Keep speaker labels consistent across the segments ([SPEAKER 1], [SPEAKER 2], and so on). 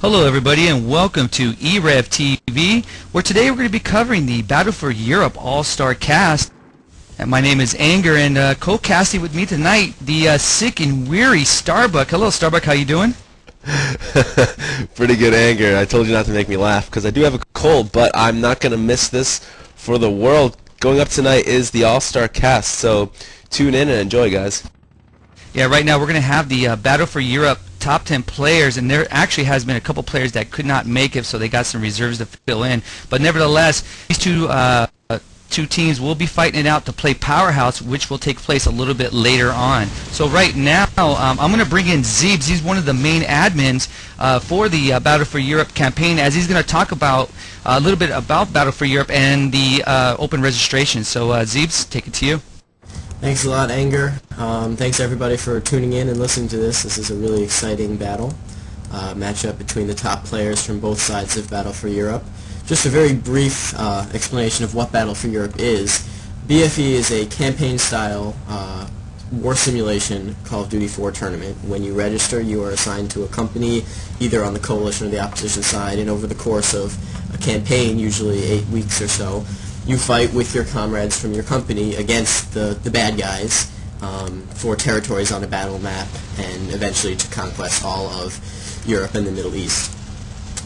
[SPEAKER 1] Hello everybody and welcome to e-rev TV, where today we're going to be covering the Battle for Europe All-Star cast. And my name is Anger, and co-casting with me tonight, the sick and weary Starbuck. Hello Starbuck, how you doing?
[SPEAKER 2] Pretty good, Anger. I told you not to make me laugh because I do have a cold, but I'm not going to miss this for the world. Going up tonight is the All-Star cast, so tune in and enjoy, guys.
[SPEAKER 1] Yeah, right now we're going to have the Battle for Europe top 10 players, and there actually has been a couple players that could not make it, so they got some reserves to fill in. But nevertheless, these two teams will be fighting it out to play Powerhouse, which will take place a little bit later on. So right now, I'm going to bring in Zeebs. He's one of the main admins for the Battle for Europe campaign, as he's going to talk about a little bit about Battle for Europe and the open registration. So Zeebs, take it to you.
[SPEAKER 3] Thanks a lot, Anger. Thanks everybody for tuning in and listening to this. This is a really exciting battle matchup between the top players from both sides of Battle for Europe. Just a very brief explanation of what Battle for Europe is. BFE is a campaign-style war simulation Call of Duty 4 tournament. When you register, you are assigned to a company, either on the coalition or the opposition side, and over the course of a campaign, usually 8 weeks or so, you fight with your comrades from your company against the bad guys for territories on a battle map and eventually to conquest all of Europe and the Middle East.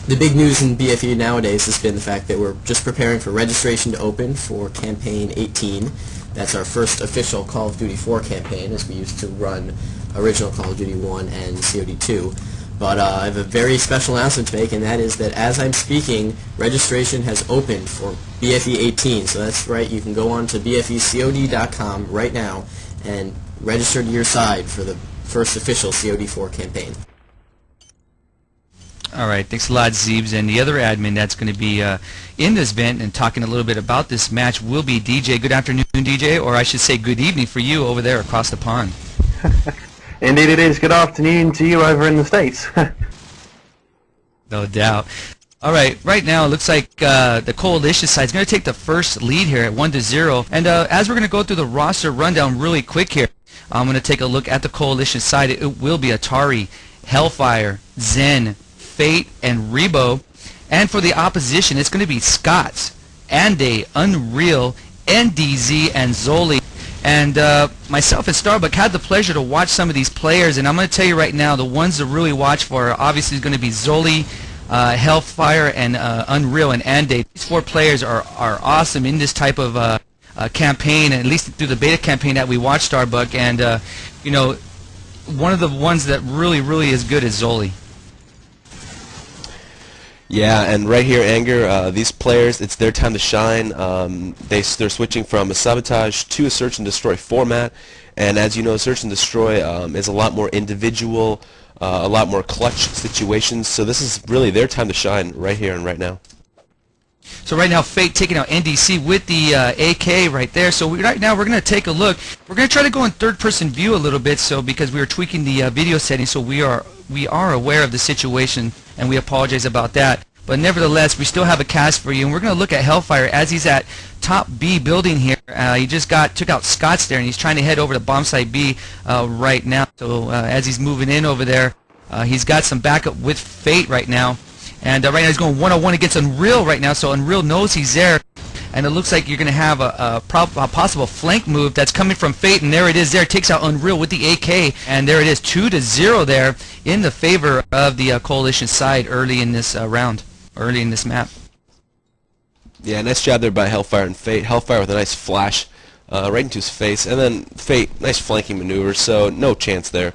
[SPEAKER 3] The big news in BFE nowadays has been the fact that we're just preparing for registration to open for Campaign 18. That's our first official Call of Duty 4 campaign, as we used to run original Call of Duty 1 and COD2. But I have a very special announcement to make, and that is that as I'm speaking, registration has opened for BFE 18. So that's right, you can go on to BFECOD.com right now and register to your side for the first official COD4 campaign.
[SPEAKER 1] Alright, thanks a lot, Zeebs. And the other admin that's going to be in this event and talking a little bit about this match will be DJ. Good afternoon, DJ, or I should say good evening for you over there across the pond.
[SPEAKER 4] Indeed it is. Good afternoon to you over in the States.
[SPEAKER 1] No doubt. Alright, right now it looks like the coalition side is going to take the first lead here at 1-0. And as we're going to go through the roster rundown really quick here, I'm going to take a look at the coalition side. It will be Atari, Hellfire, Zen, Fate, and Rebo. And for the opposition, it's going to be Scots, Ande, Unreal, NDZ, and Zoli. And myself and Starbuck had the pleasure to watch some of these players, and I'm going to tell you right now, the ones to really watch for are obviously going to be Zoli, Hellfire, and Unreal, and Ande. These four players are awesome in this type of campaign, at least through the beta campaign that we watched, Starbuck. And you know, one of the ones that really is good is Zoli.
[SPEAKER 2] Yeah, and right here, Anger, these players, it's their time to shine. They're switching from a sabotage to a search and destroy format, and as you know, search and destroy is a lot more individual, a lot more clutch situations, so this is really their time to shine right here and right now.
[SPEAKER 1] So right now, Fate taking out NDC with the AK right there. So right now we're going to take a look. We're going to try to go in third-person view a little bit, so because we were tweaking the video settings, so we are aware of the situation, and we apologize about that. But nevertheless, we still have a cast for you, and we're going to look at Hellfire as he's at top B building here. He just took out Scots there, and he's trying to head over to bomb site B right now. So as he's moving in over there, he's got some backup with Fate right now. And right now he's going one-on-one against Unreal right now, so Unreal knows he's there. And it looks like you're going to have a possible flank move that's coming from Fate, and there it is there. Takes out Unreal with the AK, and there it is, 2-0 there in the favor of the Coalition side early in this round, early in this map.
[SPEAKER 2] Yeah, nice job there by Hellfire and Fate. Hellfire with a nice flash right into his face, and then Fate, nice flanking maneuver, so no chance there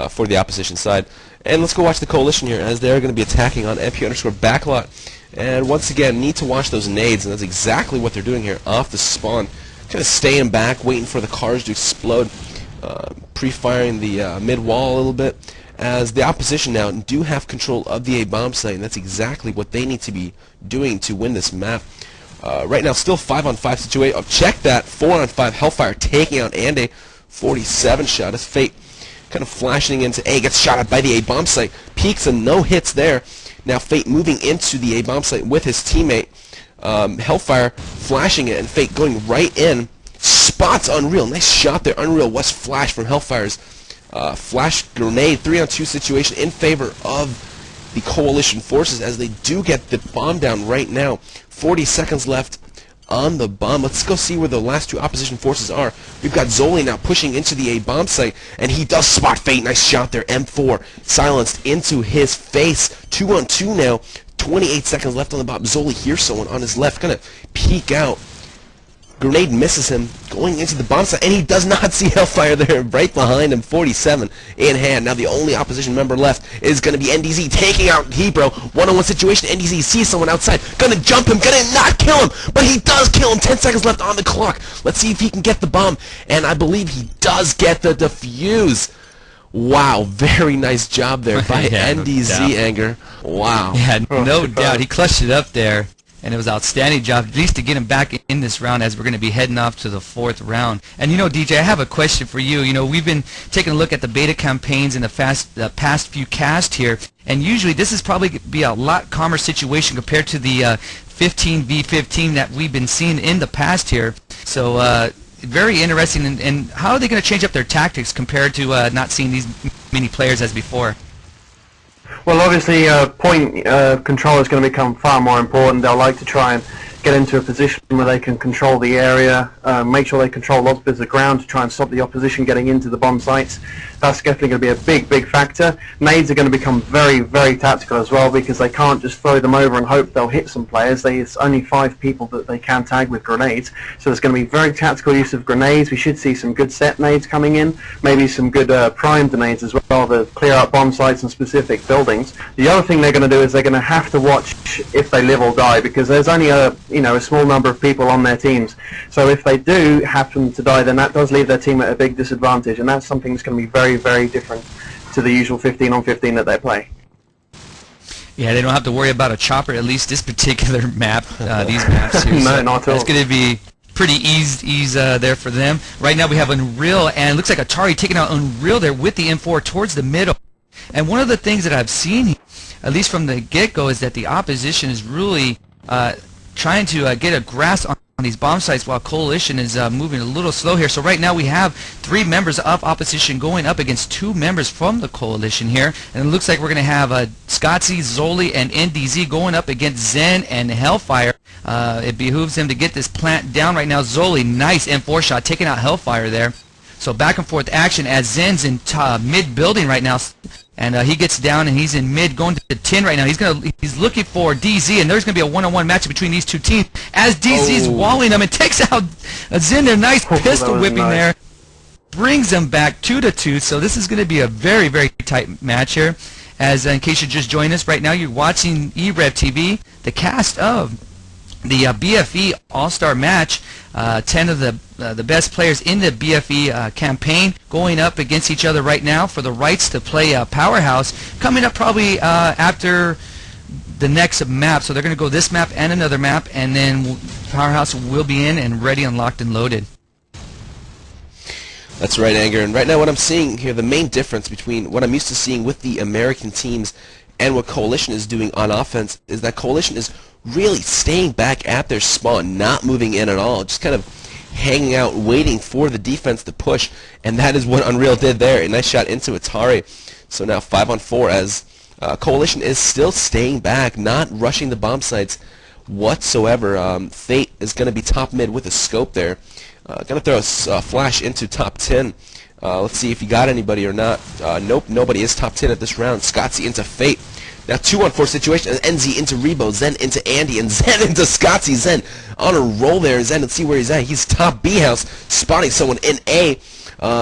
[SPEAKER 2] for the opposition side. And let's go watch the Coalition here, as they're going to be attacking on MP_backlot. And once again, need to watch those nades, and that's exactly what they're doing here off the spawn. Kind of staying back, waiting for the cars to explode, pre-firing the mid-wall a little bit, as the opposition now do have control of the A-bomb site, and that's exactly what they need to be doing to win this map. Right now, still 5-on-5 situation. Oh, check that, 4-on-5 Hellfire taking out Ande, 47 shot as Fate kind of flashing into A, gets shot at by the A-bomb site, peaks and no hits there. Now Fate moving into the A-bomb site with his teammate, Hellfire flashing it, and Fate going right in, spots Unreal, nice shot there. Unreal was flash from Hellfire's flash grenade, 3-on-2 situation in favor of the Coalition forces as they do get the bomb down right now. 40 seconds left on the bomb. Let's go see where the last two opposition forces are. We've got Zoli now pushing into the A bomb site, and he does spot Fate. Nice shot there. M4 silenced into his face. 2 on 2 now. 28 seconds left on the bomb. Zoli hears someone on his left, gonna peek out. Grenade misses him going into the bomb site, and he does not see Hellfire there right behind him. 47 in hand. Now the only opposition member left is going to be NDZ taking out Hebro. One-on-one situation. NDZ sees someone outside. Gonna jump him. Gonna not kill him, but he does kill him. 10 seconds left on the clock. Let's see if he can get the bomb, and I believe he does get the defuse. Wow, very nice job there by
[SPEAKER 1] Yeah,
[SPEAKER 2] NDZ Anger. Wow.
[SPEAKER 1] Yeah, no doubt. He clutched it up there, and it was an outstanding job, at least to get him back in this round as we're going to be heading off to the 4th round. And, you know, DJ, I have a question for you. You know, we've been taking a look at the beta campaigns in the past few casts here, and usually this is probably be a lot calmer situation compared to the 15v15 that we've been seeing in the past here. So, very interesting. And how are they going to change up their tactics compared to not seeing these many players as before?
[SPEAKER 4] Well, obviously, point control is going to become far more important. They'll like to try and get into a position where they can control the area, make sure they control lots of bits of ground to try and stop the opposition getting into the bomb sites. That's definitely going to be a big factor. Nades are going to become very tactical as well, because they can't just throw them over and hope they'll hit some players. There's only 5 people that they can tag with grenades, so there's going to be very tactical use of grenades. We should see some good set nades coming in, maybe some good primed nades as well to clear out bomb sites and specific buildings. The other thing they're going to do is they're going to have to watch if they live or die, because there's only a small number of people on their teams. So if they do happen to die, then that does leave their team at a big disadvantage, and that's something that's going to be very different to the usual 15 on 15 that they play.
[SPEAKER 1] Yeah, they don't have to worry about a chopper, at least this particular map, these maps here.
[SPEAKER 4] No,
[SPEAKER 1] so
[SPEAKER 4] not at all.
[SPEAKER 1] It's going to be pretty ease there for them. Right now we have Unreal, and it looks like Atari taking out Unreal there with the M4 towards the middle. And one of the things that I've seen, at least from the get-go, is that the opposition is really trying to get a grasp on these bomb sites, while Coalition is moving a little slow here. So right now we have 3 members of opposition going up against 2 members from the Coalition here, and it looks like we're going to have Scotzy, Zoli, and NDZ going up against Zen and Hellfire. It behooves him to get this plant down right now. Zoli, nice M4 shot, taking out Hellfire there. So back and forth action as Zen's in mid building right now, and he gets down and he's in mid going to 10 right now. He's looking for DZ, and there's going to be a one-on-one match between these 2 teams as DZ's walling him and takes out Zen there. Nice pistol whipping there, brings them back 2-2. So this is going to be a very tight match here. As in case you just joined us right now, you're watching e-rev TV, the cast of the BFE All-Star match. 10 of the best players in the BFE campaign going up against each other right now for the rights to play Powerhouse, coming up probably after the next map. So they're going to go this map and another map, and then Powerhouse will be in and ready and locked and loaded.
[SPEAKER 2] That's right, Anger. And right now what I'm seeing here, the main difference between what I'm used to seeing with the American teams and what Coalition is doing on offense is that Coalition is really staying back at their spawn, not moving in at all, just kind of hanging out, waiting for the defense to push, and that is what Unreal did there. A nice shot into Atari. So now 5 on 4 as Coalition is still staying back, not rushing the bomb sites whatsoever. Fate is going to be top mid with a scope there. Going to throw a flash into top 10. Let's see if he got anybody or not. Nope, nobody is top 10 at this round. Scotsy into Fate. Now 2 on 4 situation. NZ into Rebo. Zen into Andy. And Zen into Scotsy. Zen on a roll there. Zen, let's see where he's at. He's top B house, spotting someone in A.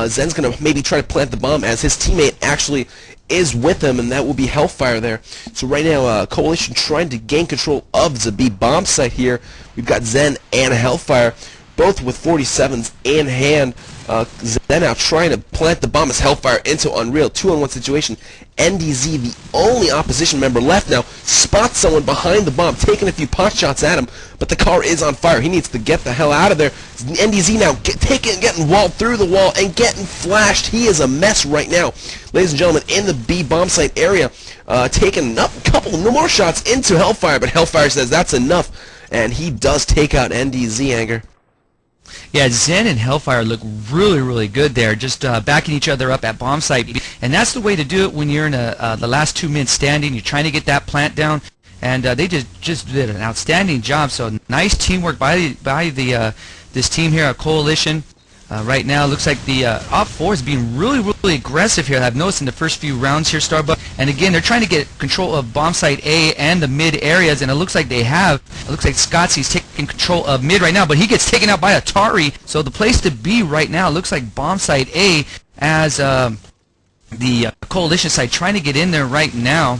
[SPEAKER 2] Zen's going to maybe try to plant the bomb as his teammate actually is with him, and that will be Hellfire there. So right now, Coalition trying to gain control of the B bomb site here. We've got Zen and Hellfire, both with 47s in hand. Zen now trying to plant the bomb as Hellfire into Unreal. 2-on-1 situation. NDZ, the only opposition member left now, spots someone behind the bomb, taking a few pot shots at him, but the car is on fire. He needs to get the hell out of there. NDZ now getting walled through the wall and getting flashed. He is a mess right now, ladies and gentlemen, in the B bomb site area, taking up a couple no more shots into Hellfire, but Hellfire says that's enough, and he does take out NDZ, Anger.
[SPEAKER 1] Yeah, Zen and Hellfire look really, really good there, just backing each other up at bomb site. And that's the way to do it when you're in the last 2 men standing. You're trying to get that plant down, and they just did an outstanding job. So nice teamwork by this team here, a coalition. Right now, it looks like the Op 4 is being really, really aggressive here. I've noticed in the first few rounds here, Starbuck. And again, they're trying to get control of bomb site A and the mid areas, and it looks like they have. It looks like Scotsy's taking control of mid right now, but he gets taken out by Atari. So the place to be right now looks like bomb site A, as the coalition side trying to get in there right now.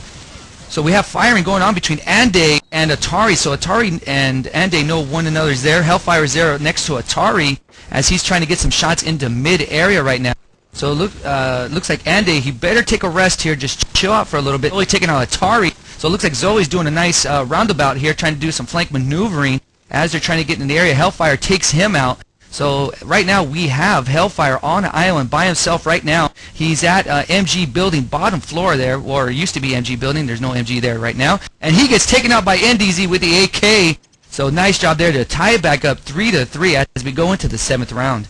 [SPEAKER 1] So we have firing going on between Ande and Atari. So Atari and Ande know one another's there. Hellfire is there next to Atari as he's trying to get some shots into mid area right now. So looks like Ande, he better take a rest here, just chill out for a little bit. Zoe taking out Atari. So it looks like Zoe's doing a nice roundabout here, trying to do some flank maneuvering as they're trying to get in the area. Hellfire takes him out. So right now we have Hellfire on an island by himself right now. He's at MG building, bottom floor there, or it used to be MG building. There's no MG there right now. And he gets taken out by NDZ with the AK. So nice job there to tie it back up 3-3 as we go into the 7th round.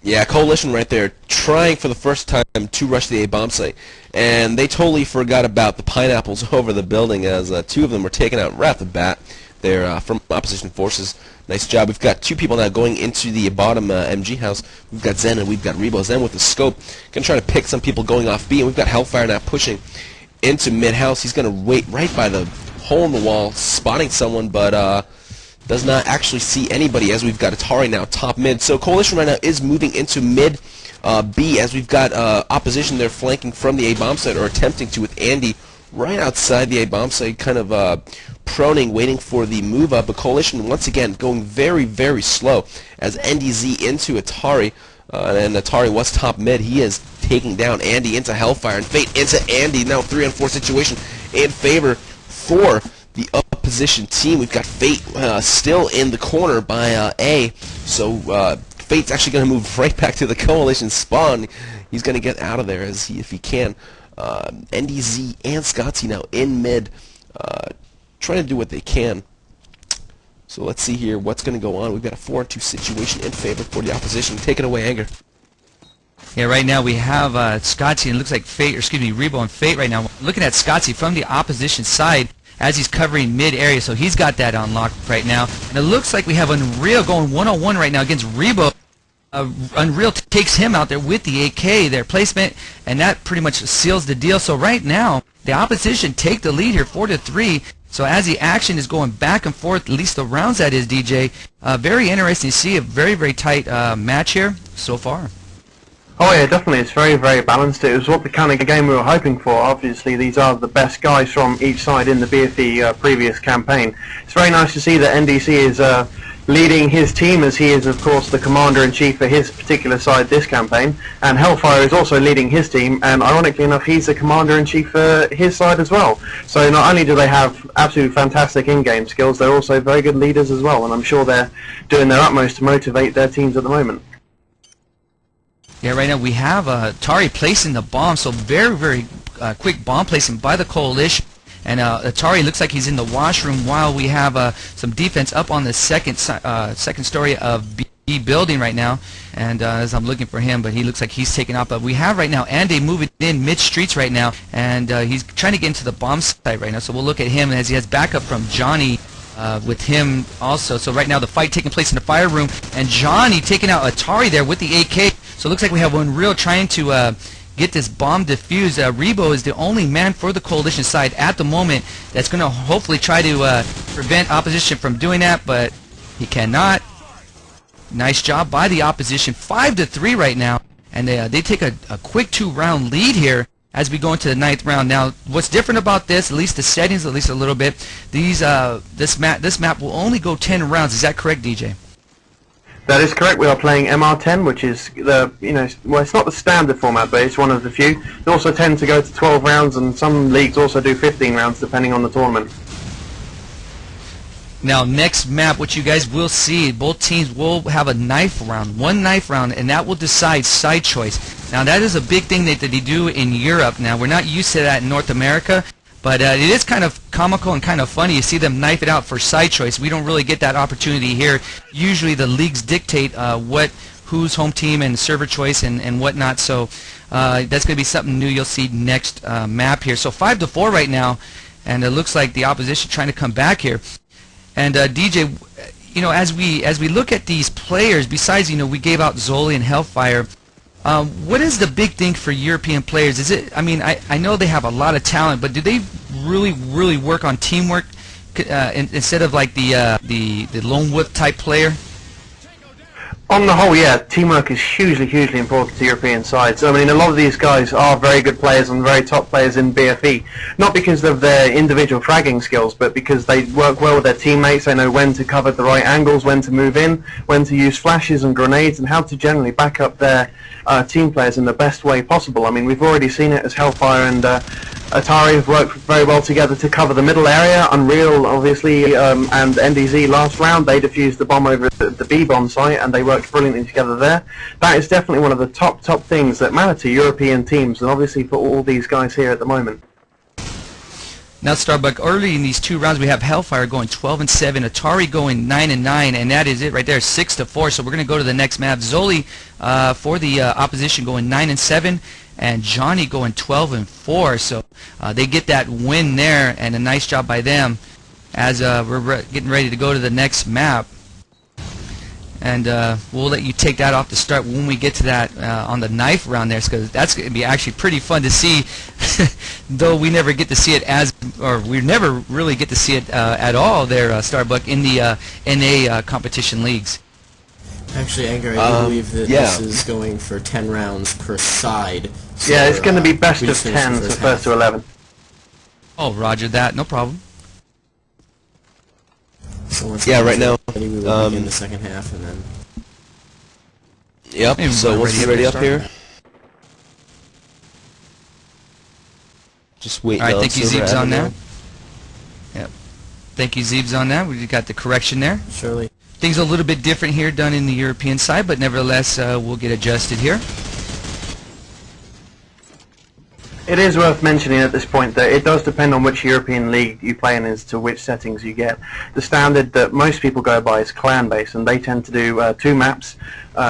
[SPEAKER 2] Yeah, coalition right there, trying for the first time to rush the A bomb site, and they totally forgot about the pineapples over the building as 2 of them were taken out right off the bat. They're from opposition forces. Nice job. We've got 2 people now going into the bottom MG house. We've got Zen and we've got Rebo. Zen with the scope, gonna try to pick some people going off B, and we've got Hellfire now pushing into mid house. He's gonna wait right by the hole in the wall, spotting someone, but does not actually see anybody as we've got Atari now top mid. So coalition right now is moving into mid B as we've got opposition there flanking from the A bomb site, or attempting to, with Andy right outside the A bomb site, kind of proning, waiting for the move up. But coalition once again going very, very slow as NDZ into Atari, and Atari was top mid. He is taking down Andy into Hellfire, and Fate into Andy. Now 3-on-4 situation in favor for the opposition team. We've got Fate still in the corner by A, so Fate's actually going to move right back to the coalition spawn. He's going to get out of there if he can. NDZ and Scotty now in mid, trying to do what they can. So let's see here what's going to go on. We've got a 4-on-2 situation in favor for the opposition. Take it away, Anger.
[SPEAKER 1] Yeah, right now we have Scotty, and it looks like Fate, or excuse me, Rebo and Fate right now. Looking at Scotty from the opposition side as he's covering mid area, so he's got that unlocked right now. And it looks like we have Unreal going 1-on-1 right now against Rebo. Unreal takes him out there with the AK, their placement, and that pretty much seals the deal. So right now, the opposition take the lead here 4-3. So as the action is going back and forth, at least the rounds that is, DJ, very interesting to see a very, very tight match here so far.
[SPEAKER 4] Oh yeah, definitely. It's very, very balanced. It was what the kind of game we were hoping for. Obviously, these are the best guys from each side in the BFE previous campaign. It's very nice to see that NDC is leading his team, as he is, of course, the commander-in-chief for his particular side this campaign. And Hellfire is also leading his team, and ironically enough, he's the commander-in-chief for his side as well. So not only do they have absolutely fantastic in-game skills, they're also very good leaders as well, and I'm sure they're doing their utmost to motivate their teams at the moment.
[SPEAKER 1] Yeah, right now we have Atari placing the bomb, so very, very quick bomb placement by the coalition. And Atari looks like he's in the washroom while we have some defense up on the second story of B building right now. And as I'm looking for him, but he looks like he's taken out. But we have right now Andy moving in mid-streets right now, and he's trying to get into the bomb site right now. So we'll look at him as he has backup from Johnny with him also. So right now the fight taking place in the fire room, and Johnny taking out Atari there with the AK. So it looks like we have Unreal trying to get this bomb defused. Rebo is the only man for the coalition side at the moment that's going to hopefully try to prevent opposition from doing that, but he cannot. Nice job by the opposition. 5-3 right now, and they take a quick 2-round lead here as we go into the 9th round. Now, what's different about this, at least the settings, at least a little bit, this map will only go 10 rounds. Is that correct, DJ?
[SPEAKER 4] That is correct. We are playing MR10, which is the, well, it's not the standard format, but it's one of the few. They also tend to go to 12 rounds, and some leagues also do 15 rounds, depending on the tournament.
[SPEAKER 1] Now, next map, what you guys will see, both teams will have a knife round, one knife round, and that will decide side choice. Now, that is a big thing that they do in Europe. Now, we're not used to that in North America, but it is kind of comical and kind of funny. You see them knife it out for side choice. We don't really get that opportunity here. Usually the leagues dictate who's home team and server choice and whatnot. So that's going to be something new you'll see next map here. So 5-4 right now, and it looks like the opposition trying to come back here. And DJ, you know, as we look at these players, besides, you know, we gave out Zoli and Hellfire. What is the big thing for European players? Is it? I mean, I know they have a lot of talent, but do they really work on teamwork instead of like the lone wolf type player?
[SPEAKER 4] On the whole, yeah, teamwork is hugely important to European sides. I mean, a lot of these guys are very good players and very top players in BFE, not because of their individual fragging skills, but because they work well with their teammates. They know when to cover the right angles, when to move in, when to use flashes and grenades, and how to generally back up their team players in the best way possible. I mean, we've already seen it as Hellfire and Atari have worked very well together to cover the middle area. Unreal, obviously, and NDZ last round, they defused the bomb over the B-bomb site, and they worked brilliantly together there. That is definitely one of the top things that matter to European teams, and obviously for all these guys here at the moment.
[SPEAKER 1] Now, Starbuck, early in these 2 rounds, we have Hellfire going 12-7, Atari going 9-9, and that is it right there, 6-4. So we're going to go to the next map. Zoli for the opposition going 9-7, and Johnny going 12-4. So they get that win there, and a nice job by them as we're getting ready to go to the next map. And we'll let you take that off the start when we get to that on the knife round there, because that's going to be actually pretty fun to see. Though we never get to see it we never really get to see it at all there, Starbuck, in the NA competition leagues.
[SPEAKER 3] Actually, Anger, I believe that this is going for 10 rounds per side. So
[SPEAKER 4] yeah, it's going to be best of 10, so first to 11.
[SPEAKER 1] Oh, roger that. No problem.
[SPEAKER 3] So once
[SPEAKER 2] right now,
[SPEAKER 3] ready, we will begin the second half, and then.
[SPEAKER 2] Yep. So once you're ready up here, just wait.
[SPEAKER 1] All right, thank you, Zeeb's on that. Yep. Thank you, Zeeb's on that. We got the correction there.
[SPEAKER 3] Surely.
[SPEAKER 1] Things are a little bit different here done in the European side, but nevertheless, we'll get adjusted here.
[SPEAKER 4] It is worth mentioning at this point that it does depend on which European league you play in as to which settings you get. The standard that most people go by is clan-based, and they tend to do 2 maps,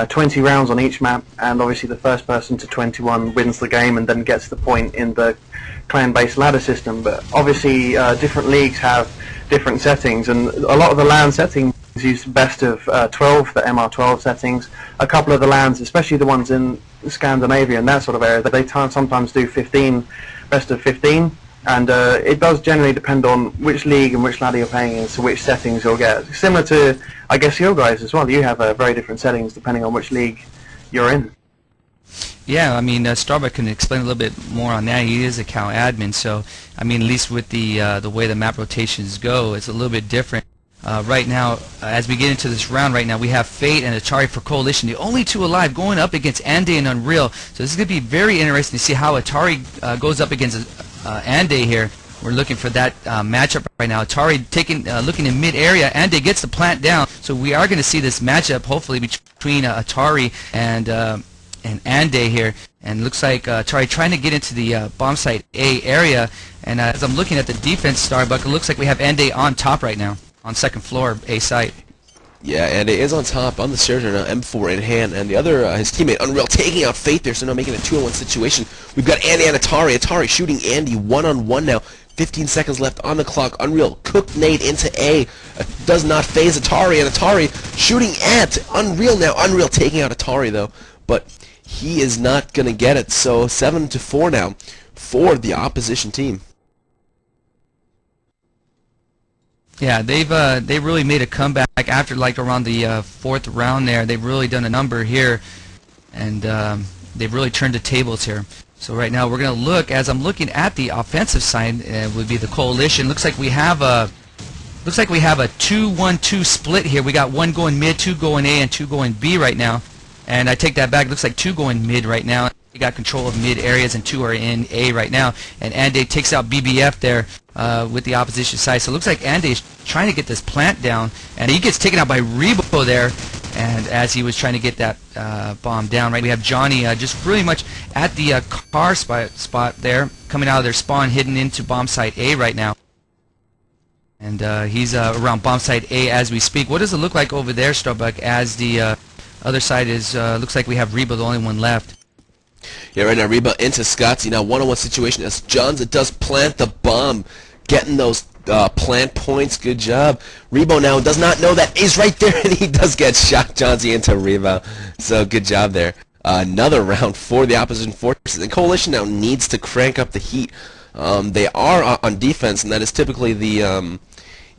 [SPEAKER 4] 20 rounds on each map, and obviously the first person to 21 wins the game and then gets the point in the clan-based ladder system. But obviously different leagues have different settings, and a lot of the LAN settings use best of 12, the MR12 settings. A couple of the LANs, especially the ones in Scandinavia and that sort of area, that they sometimes do 15, best of 15, and it does generally depend on which league and which ladder you're playing in as to which settings you'll get. Similar to, I guess, your guys as well. You have very different settings depending on which league you're in.
[SPEAKER 1] Yeah, I mean, Starbuck can explain a little bit more on that. He is account admin, so I mean, at least with the way the map rotations go, it's a little bit different. Right now, as we get into this round right now, we have Fate and Atari for Coalition, the only 2 alive, going up against Ande and Unreal. So this is going to be very interesting to see how Atari goes up against Ande here. We're looking for that matchup right now. Atari looking in mid-area. Ande gets the plant down. So we are going to see this matchup, hopefully, between Atari and Ande here. And looks like Atari trying to get into the bomb site A area. And as I'm looking at the defense, Starbuck, it looks like we have Ande on top right now, on second floor A site.
[SPEAKER 2] Yeah, and it is on top on the stairs right now, M4 in hand, and the other, his teammate Unreal, taking out Fate there, so now making a 2-on-1 situation. We've got Andy and Atari. Atari shooting Andy 1-on-1 now. 15 seconds left on the clock. Unreal cooked nade into A. Does not phase Atari, and Atari shooting at Unreal now. Unreal taking out Atari though, but he is not going to get it. So 7-4 now for the opposition team.
[SPEAKER 1] Yeah, they really made a comeback after like around the 4th round there. They've really done a number here, and they've really turned the tables here. So right now we're going to look, as I'm looking at the offensive side, would be the Coalition. Looks like we have a 2-1-2 split here. We got 1 going mid, 2 going A, and 2 going B right now. And I take that back. Looks like 2 going mid right now. We got control of mid areas, and 2 are in A right now. And Ande takes out BBF there with the opposition side. So it looks like Ande is trying to get this plant down, and he gets taken out by Rebo there. And as he was trying to get that bomb down, right, we have Johnny just really much at the car spot there, coming out of their spawn, hidden into bomb site A right now. And he's around bomb site A as we speak. What does it look like over there, Starbuck, as the other side is, looks like we have Reba, the only one left.
[SPEAKER 2] Yeah, right now Reba into Scotty. Now one-on-one situation as Jonza does plant the bomb. Getting those plant points. Good job. Rebo now does not know that he's right there, and he does get shot. Jonza into Rebo. So good job there. Another round for the opposition forces. And Coalition now needs to crank up the heat. They are on defense, and that is typically the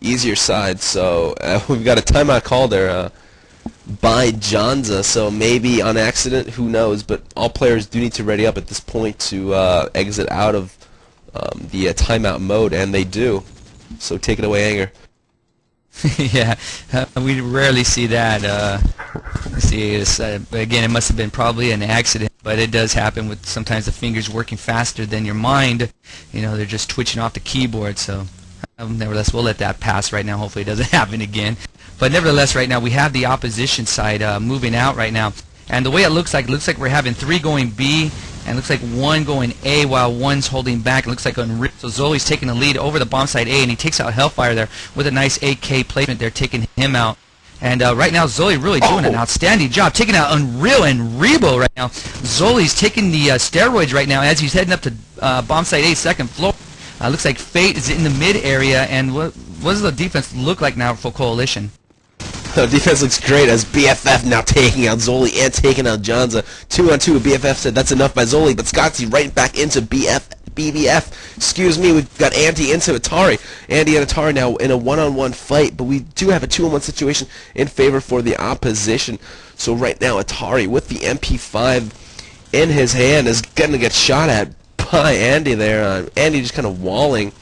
[SPEAKER 2] easier side. So we've got a timeout call there by Jonza. So maybe on accident, who knows? But all players do need to ready up at this point to exit out of the timeout mode, and they do. So take it away, Anger.
[SPEAKER 1] Yeah, we rarely see that. See, again, it must have been probably an accident, but it does happen with sometimes the fingers working faster than your mind. You know, they're just twitching off the keyboard. So, nevertheless, we'll let that pass right now. Hopefully, it doesn't happen again. But nevertheless, right now we have the opposition side moving out right now, and the way it looks like we're having 3 going B. And looks like 1 going A while 1's holding back. It looks like Unreal. So Zoli's taking the lead over the bomb site A, and he takes out Hellfire there with a nice AK placement there, taking him out. And right now Zoli really doing an outstanding job, taking out Unreal and Rebo right now. Zoli's taking the steroids right now as he's heading up to bomb site A, 2nd floor. Looks like Fate is in the mid area, and what does the defense look like now for Coalition?
[SPEAKER 2] The defense looks great as BFF now taking out Zoli and taking out Jonza. 2-on-2. BFF said that's enough by Zoli, but Scotty right back into BBF. Excuse me, we've got Andy into Atari. Andy and Atari now in a one-on-one fight, but we do have a 2-on-1 situation in favor for the opposition. So right now Atari with the MP5 in his hand is going to get shot at by Andy there. Andy just kind of walling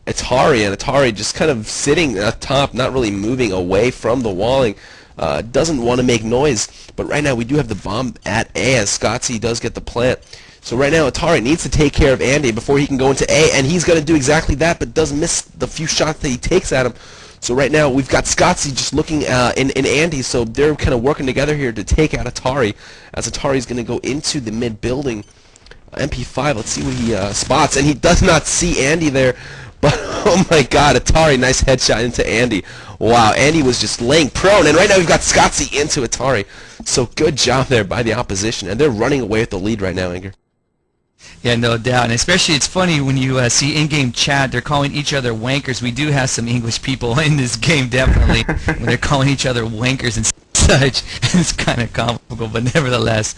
[SPEAKER 2] Atari, and Atari just kind of sitting atop, not really moving away from the walling. Doesn't want to make noise, but right now we do have the bomb at A as Scotty does get the plant. So right now Atari needs to take care of Andy before he can go into A, and he's going to do exactly that, but does miss the few shots that he takes at him. So right now we've got Scotty just looking in Andy, so they're kind of working together here to take out Atari, as Atari's going to go into the mid building. MP5, let's see what he spots, and he does not see Andy there. But, oh my god, Atari, nice headshot into Andy. Wow, Andy was just laying prone, and right now we've got Scotty into Atari. So good job there by the opposition, and they're running away with the lead right now, Anger.
[SPEAKER 1] Yeah, no doubt, and especially it's funny when you see in-game chat, they're calling each other wankers. We do have some English people in this game, definitely, when they're calling each other wankers and such. It's kind of comical, but nevertheless,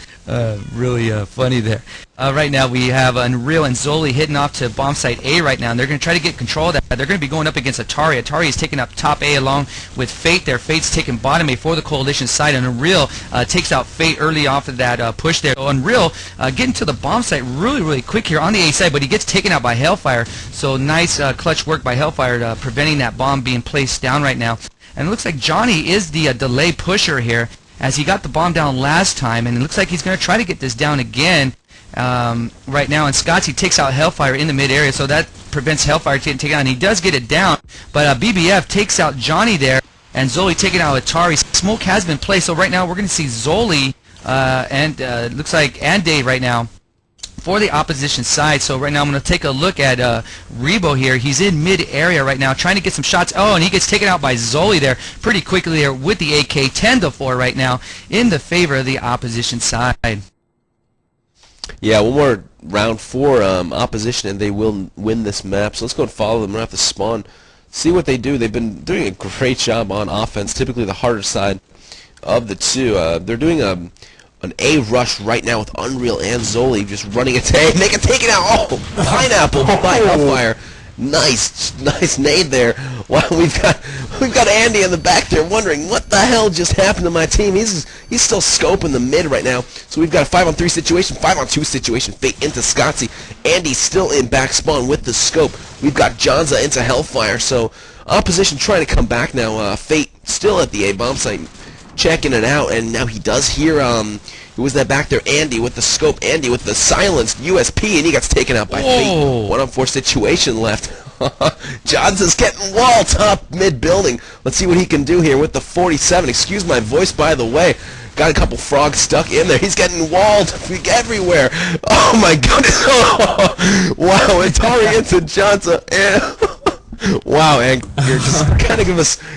[SPEAKER 1] really funny there. Right now we have Unreal and Zoli hitting off to bomb site A right now, and they're going to try to get control of that. They're going to be going up against Atari. Atari is taking up top A along with Fate there. Fate's taking bottom A for the Coalition side, and Unreal takes out Fate early off of that push there. So Unreal getting to the bomb site really quick here on the A side, but he gets taken out by Hellfire. So nice clutch work by Hellfire preventing that bomb being placed down right now. And it looks like Johnny is the delay pusher here, as he got the bomb down last time, and it looks like he's going to try to get this down again right now. And Scotty takes out Hellfire in the mid area, so that prevents Hellfire getting taken out. And he does get it down, but BBF takes out Johnny there, and Zoli taking out Atari. Smoke has been placed, so right now we're going to see Zoli and looks like Ande right now for the opposition side. So right now I'm going to take a look at Rebo here. He's in mid-area right now trying to get some shots. Oh, and he gets taken out by Zoli there pretty quickly there with the AK. 10-4 right now in the favor of the opposition side.
[SPEAKER 2] Yeah, one more round for opposition, and they will win this map. So let's go and follow them right off the spawn. See what they do. They've been doing a great job on offense, typically the harder side of the two. They're doing an A rush right now with Unreal and Zoli just running it to A. They can take it out. Oh, pineapple by Hellfire. Nice nade there. Wow, we've got Andy in the back there wondering what the hell just happened to my team. He's still scoping the mid right now. So we've got a 5-on-3 situation, 5-on-2 situation. Fate into Scotty. Andy still in back spawn with the scope. We've got Jonza into Hellfire. So opposition trying to come back now. Fate still at the A bomb site, checking it out, and now he does hear who was that back there? Andy with the scope, Andy with the silenced USP, and he gets taken out by Fate. 1-on-4 situation left. Johnson's getting walled up mid-building. Let's see what he can do here with the 47. Excuse my voice, by the way. Got a couple frogs stuck in there. He's getting walled everywhere. Oh my goodness. Wow, Atari into Johnson. Wow, Anger, just kind of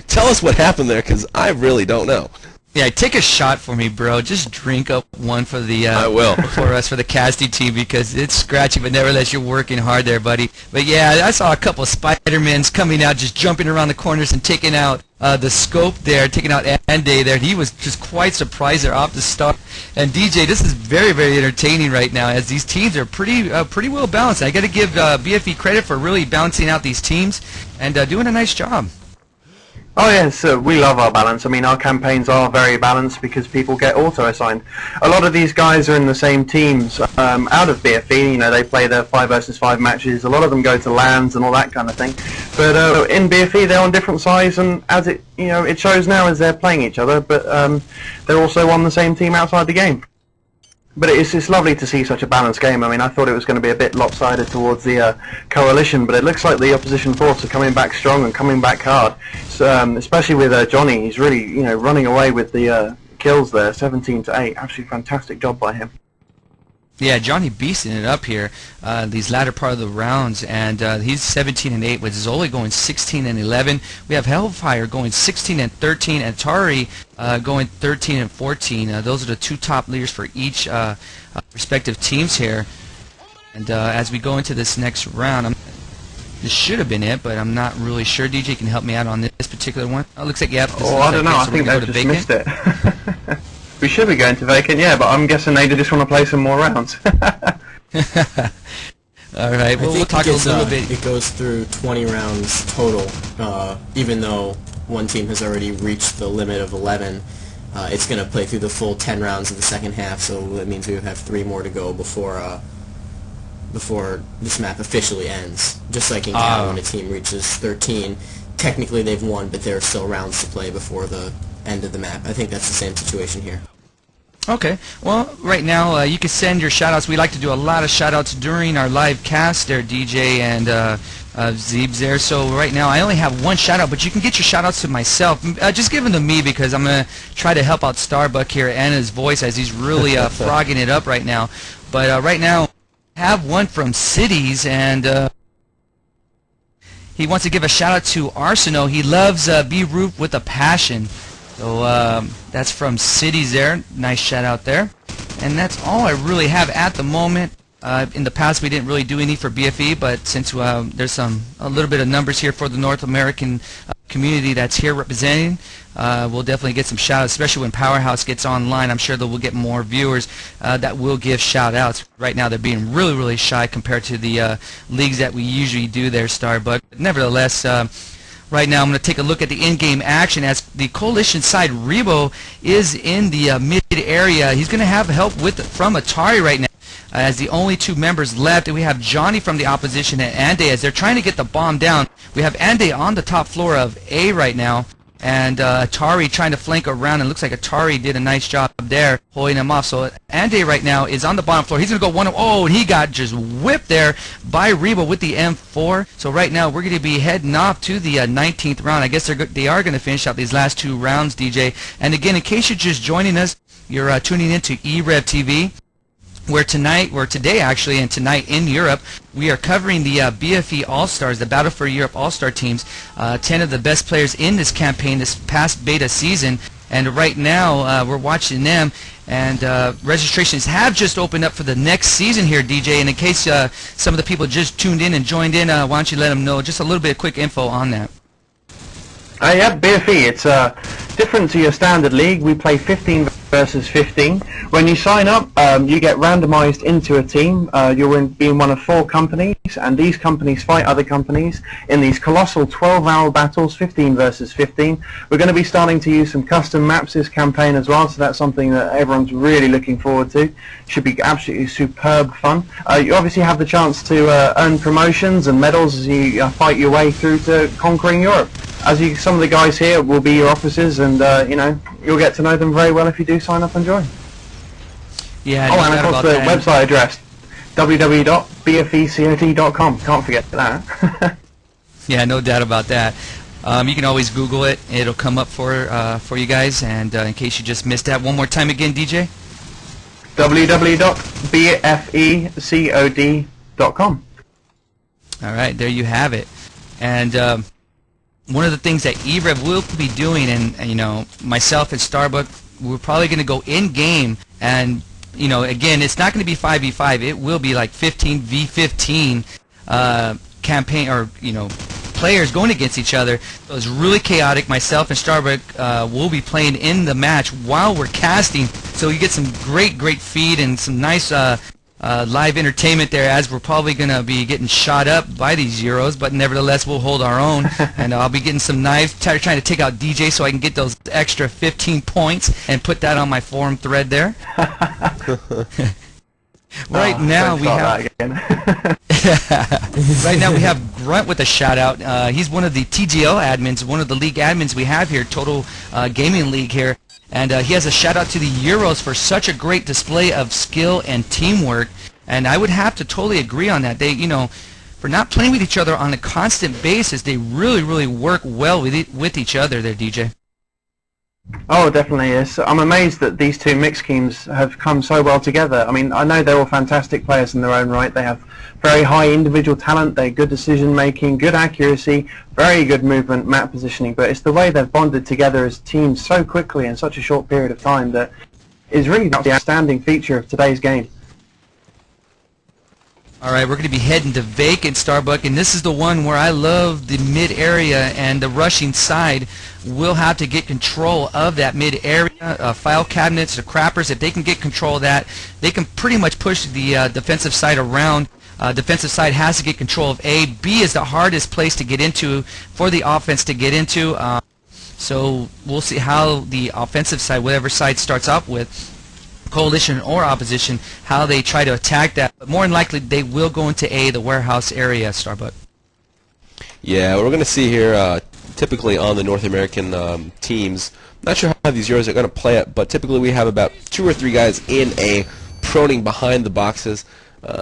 [SPEAKER 2] tell us what happened there, because I really don't know.
[SPEAKER 1] Yeah, take a shot for me, bro. Just drink up one for the
[SPEAKER 2] I will.
[SPEAKER 1] for us, for the casting team, because it's scratchy, but nevertheless you're working hard there, buddy. But yeah, I saw a couple of Spider-Mans coming out, just jumping around the corners and taking out the scope there, taking out Anday there. He was just quite surprised there off the start. And DJ, this is very, very entertaining right now, as these teams are pretty well balanced. I got to give BFE credit for really balancing out these teams and doing a nice job.
[SPEAKER 4] Oh yes, we love our balance. I mean, our campaigns are very balanced because people get auto-assigned. A lot of these guys are in the same teams out of BFE. You know, they play their 5 versus 5 matches. A lot of them go to LANs and all that kind of thing. But in BFE, they're on different sides, and as it shows now as they're playing each other. But they're also on the same team outside the game. But it's lovely to see such a balanced game. I mean, I thought it was going to be a bit lopsided towards the coalition, but it looks like the opposition force are coming back strong and coming back hard. So, especially with Johnny, he's really running away with the kills there, 17-8. Absolutely fantastic job by him.
[SPEAKER 1] Yeah, Johnny beasting it up here these latter part of the rounds, and he's 17-8 with Zoli going 16-11. We have Hellfire going 16-13, and Atari going 13-14. Those are the two top leaders for each respective teams here. And as we go into this next round, this should have been it, but I'm not really sure. DJ can help me out on this particular one. Oh, looks like
[SPEAKER 4] I don't know. I think they've just missed it. We should be going to vacant, yeah, but I'm guessing they just want to play some more rounds.
[SPEAKER 1] All right, well, we'll talk a little bit.
[SPEAKER 3] It goes through 20 rounds total, even though one team has already reached the limit of 11. It's going to play through the full 10 rounds of the second half, so that means we have 3 more to go before this map officially ends. Just like in CAD, when a team reaches 13, technically they've won, but there are still rounds to play before the end of the map. I think that's the same situation here.
[SPEAKER 1] Okay, well, right now you can send your shoutouts. We like to do a lot of shoutouts during our live cast there, DJ and Zeebs there. So right now I only have one shoutout, but you can get your shoutouts to myself. Just give them to me because I'm going to try to help out Starbuck here and his voice as he's really frogging it up right now. But right now I have one from Cities, and he wants to give a shout out to Arsenal. He loves B-Root with a passion. So that's from Cities there. Nice shout out there. And that's all I really have at the moment. In the past we didn't really do any for BFE, but since there's a little bit of numbers here for the North American community that's here representing, we'll definitely get some shout outs, especially when Powerhouse gets online. I'm sure that we'll get more viewers that will give shout outs. Right now they're being really, really shy compared to the leagues that we usually do there, Starbuck. But nevertheless, right now I'm going to take a look at the in-game action as the coalition side. Rebo is in the mid area. He's going to have help from Atari right now as the only 2 members left, and we have Johnny from the opposition and Anday as they're trying to get the bomb down. We have Anday on the top floor of A right now, and Atari trying to flank around, and it looks like Atari did a nice job there holding him off. So Anday right now is on the bottom floor. He's going to go 1-0. Oh, and he got just whipped there by Rebo with the M4. So right now we're going to be heading off to the 19th round. I guess they are going to finish out these last 2 rounds, DJ. And again, in case you're just joining us, you're tuning into e-rev TV. Where today actually, and tonight in Europe, we are covering the BFE All-Stars, the Battle for Europe All-Star teams, 10 of the best players in this campaign this past beta season. And right now, we're watching them, and registrations have just opened up for the next season here, DJ. And in case some of the people just tuned in and joined in, why don't you let them know just a little bit of quick info on that.
[SPEAKER 4] Yeah, BFE, it's different to your standard league. We play 15 versus 15. When you sign up, you get randomized into a team. You'll be in one of 4 companies, and these companies fight other companies in these colossal 12-hour battles, 15 versus 15. We're going to be starting to use some custom maps this campaign as well, so that's something that everyone's really looking forward to. Should be absolutely superb fun. You obviously have the chance to earn promotions and medals as you fight your way through to conquering Europe. Some of the guys here will be your officers, and you'll get to know them very well if you do sign up and join.
[SPEAKER 1] Yeah.
[SPEAKER 4] And of course the website address, www.bfecod.com. Can't forget that.
[SPEAKER 1] Yeah, no doubt about that. You can always Google it; it'll come up for you guys. And in case you just missed that, one more time again, DJ.
[SPEAKER 4] www.bfecod.com.
[SPEAKER 1] All right, there you have it. And one of the things that e-rev will be doing, and you know, myself and Starbuck, we're probably going to go in game, and you know, again, it's not going to be 5v5. It will be like 15v15 campaign, or you know, players going against each other. So it's really chaotic. Myself and Starbuck will be playing in the match while we're casting, so you get some great feed and some nice live entertainment there, as we're probably going to be getting shot up by these Euros, but nevertheless we'll hold our own. And I'll be getting some knives, trying to take out DJ so I can get those extra 15 points and put that on my forum thread there. Right now we have right now we have Grunt with a shout out. He's one of the TGL admins, one of the league admins we have here, Total Gaming League here. And he has a shout out to the Euros for such a great display of skill and teamwork. And I would have to totally agree on that. They, you know, for not playing with each other on a constant basis, they really work well with each other there, DJ.
[SPEAKER 4] Oh, definitely is. I'm amazed that these two mixed teams have come so well together. I mean, I know they're all fantastic players in their own right. They have very high individual talent, they're good decision making, good accuracy, very good movement, map positioning, but it's the way they've bonded together as teams so quickly in such a short period of time that is really the outstanding feature of today's game.
[SPEAKER 1] Alright, we're going to be heading to Vacant, Starbuck, and this is the one where I love the mid area, and the rushing side will have to get control of that mid area. File cabinets, the crappers, if they can get control of that, they can pretty much push the defensive side around. Defensive side has to get control of A. B is the hardest place to get into for the offense to get into. So we'll see how the offensive side, whatever side starts off with, coalition or opposition, how they try to attack that. But more than likely, they will go into A, the warehouse area, Starbuck.
[SPEAKER 2] Yeah, what we're going to see here, typically on the North American teams, not sure how these Euros are going to play it, but typically we have about 2 or 3 guys in A, proning behind the boxes,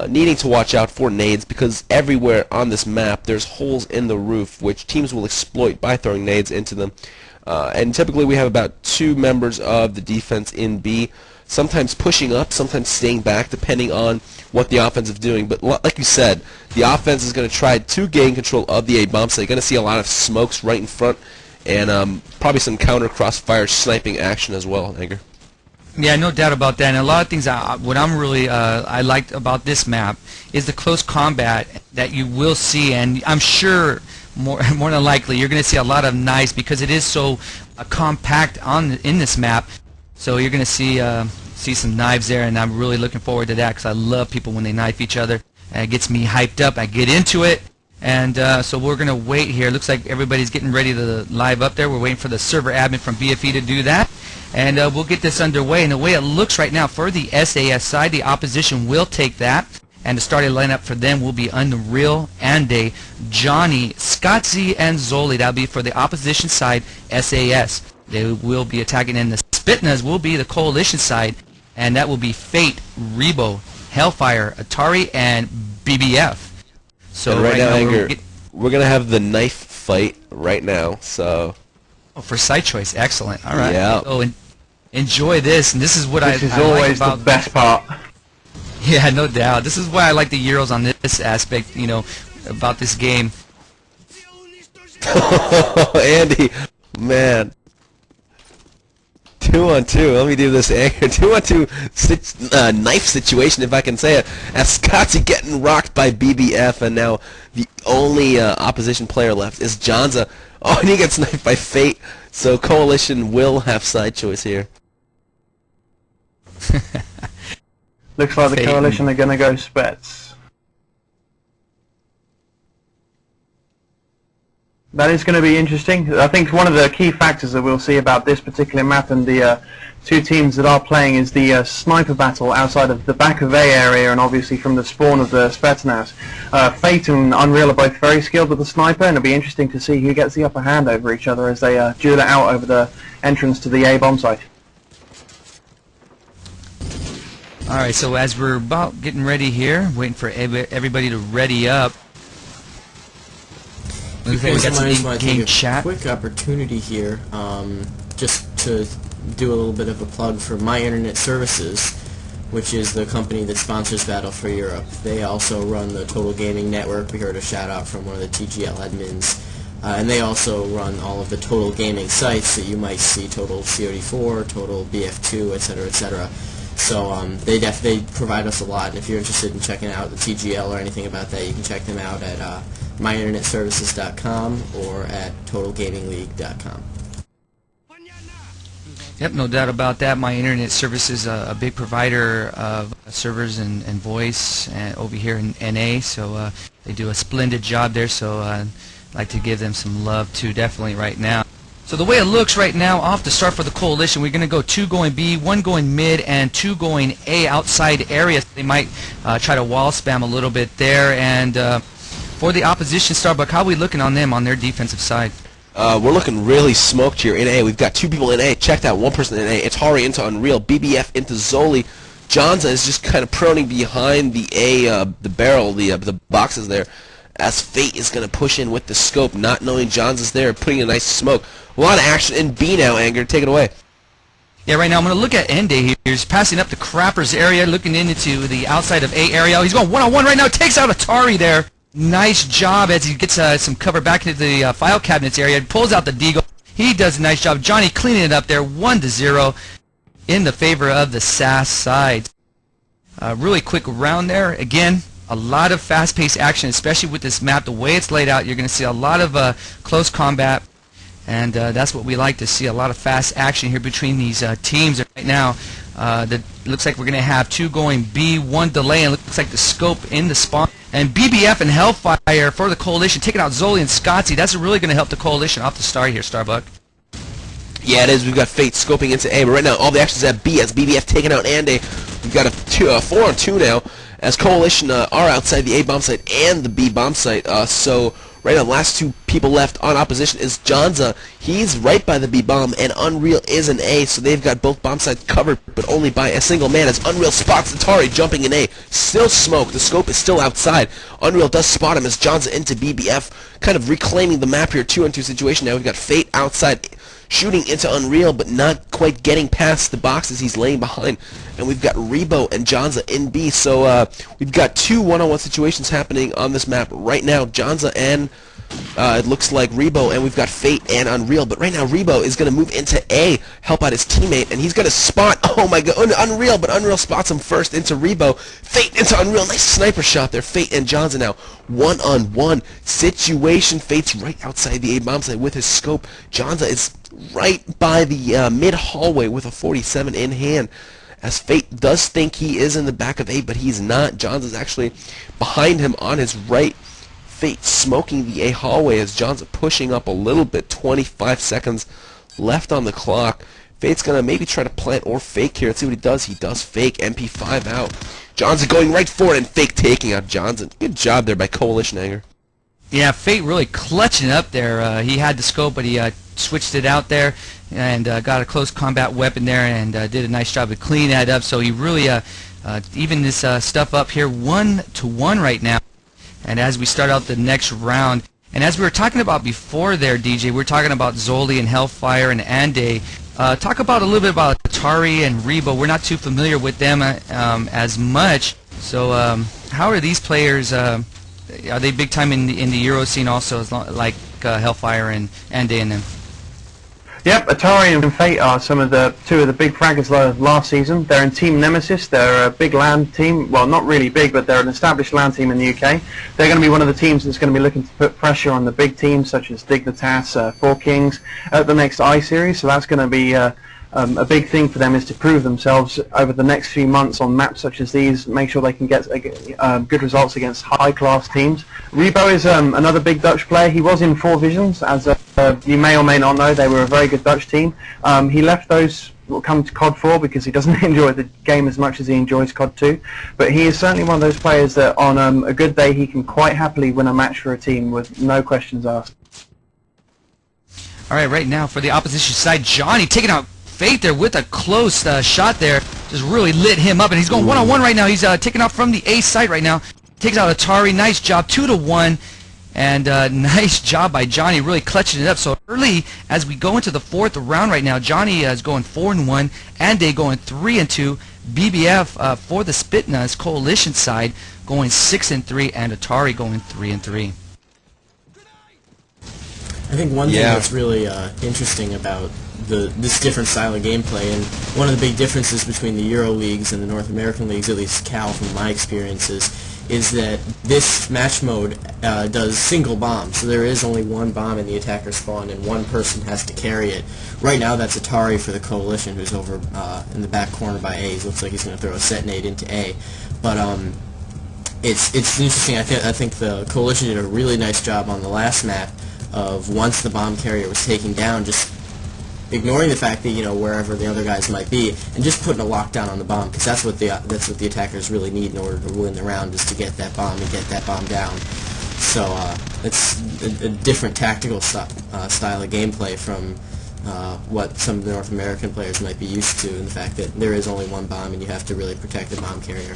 [SPEAKER 2] needing to watch out for nades, because everywhere on this map there's holes in the roof which teams will exploit by throwing nades into them. And typically we have about 2 members of the defense in B, sometimes pushing up, sometimes staying back, depending on what the offense is doing. But like you said, the offense is going to try to gain control of the A bomb, so you're going to see a lot of smokes right in front, and probably some counter crossfire sniping action as well, Edgar.
[SPEAKER 1] Yeah, no doubt about that. And a lot of things, what I'm really I liked about this map is the close combat that you will see, and I'm sure more than likely you're going to see a lot of knives, because it is so compact in this map. So you're going to see some knives there, and I'm really looking forward to that, because I love people when they knife each other, and it gets me hyped up. I get into it, and so we're going to wait here. Looks like everybody's getting ready to live up there. We're waiting for the server admin from BFE to do that, and we'll get this underway. And the way it looks right now for the SAS side, the opposition will take that, and the starting lineup for them will be Unreal, Ande, Johnny, Scotzy, and Zoli. That'll be for the opposition side, SAS. They will be attacking, and the Spitnas will be the coalition side, and that will be Fate, Rebo, Hellfire, Atari, and BBF. So
[SPEAKER 2] and right now, Edgar, we're going to have the knife fight right now. So
[SPEAKER 1] for side choice, excellent. All right.
[SPEAKER 2] Yeah.
[SPEAKER 1] So enjoy this, and this is what
[SPEAKER 4] this is
[SPEAKER 1] I
[SPEAKER 4] always
[SPEAKER 1] like about
[SPEAKER 4] the best part.
[SPEAKER 1] Yeah, no doubt. This is why I like the Euros on this aspect, you know, about this game.
[SPEAKER 2] Andy, man. 2-on-2. Let me do this, Anchor. 2-on-2 knife situation, if I can say it. As Scott's getting rocked by BBF, and now the only opposition player left is Janza. Oh, and he gets knifed by Fate. So Coalition will have side choice here.
[SPEAKER 4] Looks like the Coalition are going to go Spets. That is going to be interesting. I think one of the key factors that we'll see about this particular map and the 2 teams that are playing is the sniper battle outside of the back of A area, and obviously from the spawn of the Spetsnaz. Fate and Unreal are both very skilled with the sniper, and it'll be interesting to see who gets the upper hand over each other as they duel it out over the entrance to the A bomb site.
[SPEAKER 1] Alright, so as we're about getting ready here, waiting for everybody to ready up. Looks like we got some in-game chat.
[SPEAKER 3] Quick opportunity here, just to do a little bit of a plug for My Internet Services. which is the company that sponsors Battle for Europe. They also run the Total Gaming Network. We heard a shout out from one of the TGL admins. And they also run all of the Total Gaming sites that you might see, Total COD4, Total BF2, etc., etc. So they provide us a lot, and if you're interested in checking out the TGL or anything about that, you can check them out at myinternetservices.com or at totalgamingleague.com.
[SPEAKER 1] Yep, no doubt about that. My Internet Service is a big provider of servers and voice over here in NA, so they do a splendid job there, so I'd like to give them some love too, definitely right now. So the way it looks right now, off the start for the coalition, we're going to go 2 going B, 1 going mid, and 2 going A outside area. They might try to wall spam a little bit there. And for the opposition, Starbuck, how are we looking on them on their defensive side?
[SPEAKER 2] We're looking really smoked here in A. We've got 2 people in A. Check that, 1 person in A. Atari into Unreal, BBF into Zoli. Jonza is just kind of proning behind the A, the barrel, the boxes there, as Fate is going to push in with the scope, not knowing Jonza's there, putting a nice smoke. A lot of action in B now, Anger. Take it away.
[SPEAKER 1] Yeah, right now I'm going to look at Ende here. He's passing up the Crappers area, looking into the outside of A area. He's going one-on-one right now. Takes out Atari there. Nice job as he gets some cover back into the file cabinets area. Pulls out the Deagle. He does a nice job. Johnny cleaning it up there, 1-0 in the favor of the SAS side. Really quick round there. Again, a lot of fast-paced action, especially with this map. The way it's laid out, you're going to see a lot of close combat. And that's what we like to see, a lot of fast action here between these teams. Right now, looks like we're going to have 2 going B, 1 delay, and looks like the scope in the spawn. And BBF and Hellfire for the Coalition, taking out Zoli and Scotty. That's really going to help the Coalition off the start here, Starbuck.
[SPEAKER 2] Yeah, it is. We've got Fate scoping into A, but right now all the action's at B as BBF taking out Ande. We've got a 4-on-2 now as Coalition are outside the A bomb site and the B bomb site. So right now, the last 2 people left on opposition is Jonza. He's right by the B bomb, and Unreal is an A, so they've got both bomb sites covered, but only by a single man as Unreal spots Atari jumping in A. Still smoke. The scope is still outside. Unreal does spot him as Jonza into BBF, kind of reclaiming the map here. 2-on-2 situation now. We've got Fate outside, shooting into Unreal, but not quite getting past the boxes he's laying behind. And we've got Rebo and Jonza in B. So we've got 2 one-on-one situations happening on this map right now. Jonza and it looks like Rebo, and we've got Fate and Unreal. But right now, Rebo is going to move into A, help out his teammate, and he's going to spot, oh my god, Unreal, but Unreal spots him first into Rebo. Fate into Unreal, nice sniper shot there. Fate and Jonza now, 1-on-1 situation. Fate's right outside the A bomb site with his scope. Jonza is right by the mid-hallway with a 47 in hand, as Fate does think he is in the back of A, but he's not. Jonza's actually behind him on his right. Fate smoking the A hallway as Jonza pushing up a little bit. 25 seconds left on the clock. Fate's going to maybe try to plant or fake here. Let's see what he does. He does fake. MP5 out. Jonza going right for it and Fake taking out Jonza. Good job there by Coalition, Anger.
[SPEAKER 1] Yeah, Fate really clutching up there. He had the scope, but he switched it out there and got a close combat weapon there and did a nice job of cleaning that up. So he really evened this stuff up here, 1-1 right now. And as we start out the next round, and as we were talking about before there, DJ, we were talking about Zoli and Hellfire and Ande. Talk about a little bit about Atari and Rebo. We're not too familiar with them as much. So how are these players? Are they big time in the Euro scene also, like Hellfire and Ande and them?
[SPEAKER 4] Yep, Atari and Fate are two of the big fraggers last season. They're in Team Nemesis. They're a big LAN team. Well, not really big, but they're an established LAN team in the UK. They're going to be one of the teams that's going to be looking to put pressure on the big teams such as Dignitas, 4Kings at the next I-Series. So that's going to be a big thing for them, is to prove themselves over the next few months on maps such as these, make sure they can get good results against high-class teams. Rebo is another big Dutch player. He was in 4 Visions, as you may or may not know. They were a very good Dutch team. He left those, come to COD 4 because he doesn't enjoy the game as much as he enjoys COD 2. But he is certainly one of those players that on a good day he can quite happily win a match for a team with no questions asked.
[SPEAKER 1] All right now for the opposition side, Johnny taking out Fate there with a close shot there. Just really lit him up, and he's going 1-on-1 right now. He's taking off from the A site right now. Takes out Atari. Nice job, 2-1. And nice job by Johnny, really clutching it up. So early, as we go into the 4th round right now, Johnny is going 4-1, Ande going 3-2, BBF for the Spitnuts Coalition side going 6-3, and Atari going 3-3.
[SPEAKER 3] I think one thing that's really interesting about this different style of gameplay, and one of the big differences between the Euro leagues and the North American leagues, at least Cal from my experiences, is that this match mode does single bombs. So there is only one bomb in the attacker spawn, and one person has to carry it. Right now that's Atari for the Coalition, who's over in the back corner by A. He looks like he's going to throw a Setonade into A. But it's interesting. I think the Coalition did a really nice job on the last map of, once the bomb carrier was taken down, just ignoring the fact that, you know, wherever the other guys might be, and just putting a lockdown on the bomb, because that's what the attackers really need in order to win the round, is to get that bomb and get that bomb down. So it's a different tactical style of gameplay from what some of the North American players might be used to, in the fact that there is only one bomb and you have to really protect the bomb carrier.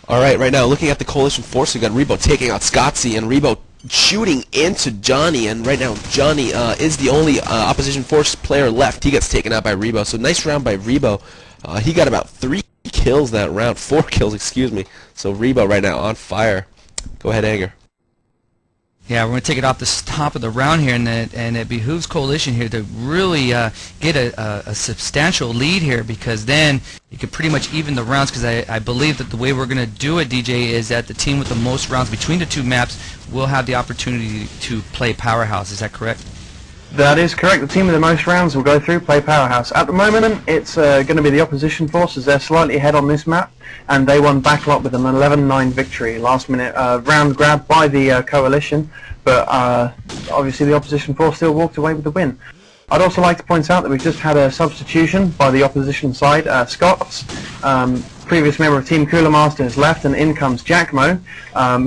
[SPEAKER 2] Alright, right now looking at the Coalition force, we've got Rebo taking out Scotzy, and Rebo shooting into Johnny, and right now Johnny is the only opposition force player left. He gets taken out by Rebo, so nice round by Rebo. He got about 3 kills that round, 4 kills, excuse me. So Rebo right now on fire. Go ahead, Anger.
[SPEAKER 1] Yeah, we're going to take it off the top of the round here, and it behooves Coalition here to really get a substantial lead here, because then you could pretty much even the rounds, because I believe that the way we're going to do it, DJ, is that the team with the most rounds between the two maps will have the opportunity to play Powerhouse. Is that correct?
[SPEAKER 4] That is correct. The team with the most rounds will go through, play Powerhouse. At the moment, it's going to be the opposition forces. They're slightly ahead on this map, and they won Backlot with an 11-9 victory. Last minute round grab by the Coalition, but obviously the opposition force still walked away with the win. I'd also like to point out that we've just had a substitution by the opposition side. Scott's previous member of Team Cooler Master has left, and in comes Jackmo,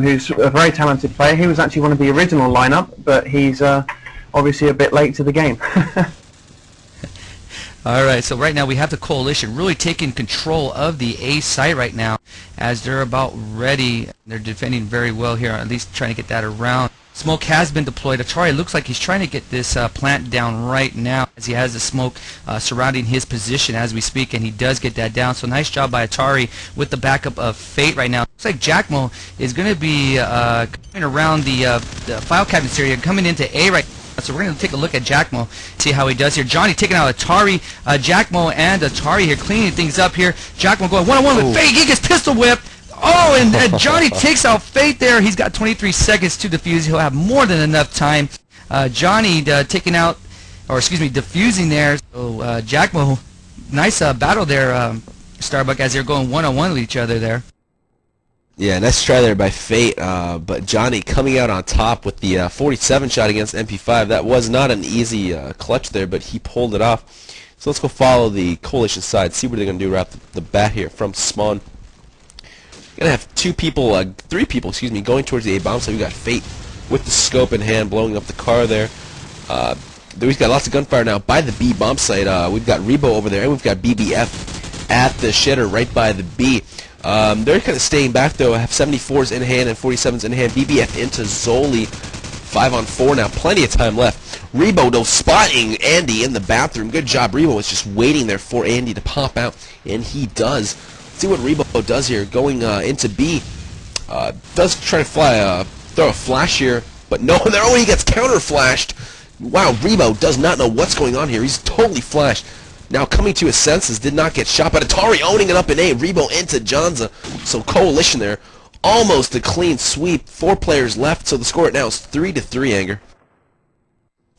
[SPEAKER 4] who's a very talented player. He was actually one of the original lineup, but he's obviously a bit late to the game.
[SPEAKER 1] Alright, so right now we have the Coalition really taking control of the A site right now, as they're about ready. They're defending very well here, at least trying to get that around. Smoke has been deployed. Atari looks like he's trying to get this plant down right now, as he has the smoke surrounding his position as we speak, and he does get that down. So nice job by Atari with the backup of Fate right now. Looks like Jackmo is going to be coming around the file cabinets area, coming into A right now. So we're going to take a look at Jackmo, see how he does here. Johnny taking out Atari, Jackmo and Atari here, cleaning things up here. Jackmo going one-on-one with Fate. He gets pistol whipped. Oh, and Johnny takes out Fate there. He's got 23 seconds to defuse. He'll have more than enough time. Johnny taking out, or excuse me, defusing there. So Jackmo, nice battle there, Starbuck, as they're going one-on-one with each other there.
[SPEAKER 2] Yeah, nice try there by Fate, but Johnny coming out on top with the 47 shot against MP5. That was not an easy clutch there, but he pulled it off. So let's go follow the Coalition side, see what they're going to do right off the bat here from Spawn. Going to have 3 people, excuse me, going towards the A-bomb. So we've got Fate with the scope in hand, blowing up the car there. We've got lots of gunfire now by the B bomb site. We've got Rebo over there, and we've got BBF at the shitter right by the B. They're kind of staying back though. I have 74s in hand and 47s in hand. BBF into Zoli. 5-on-4 now. Plenty of time left. Rebo though spotting Andy in the bathroom. Good job. Rebo was just waiting there for Andy to pop out, and he does. Let's see what Rebo does here. Going into B. Does try to fly, throw a flash here, but no. There, oh, he gets counter flashed. Wow, Rebo does not know what's going on here. He's totally flashed. Now coming to his senses, did not get shot, but Atari owning it up in A. Rebo into Janza. So Coalition there, almost a clean sweep. 4 players left, so the score right now is 3-3, Anger.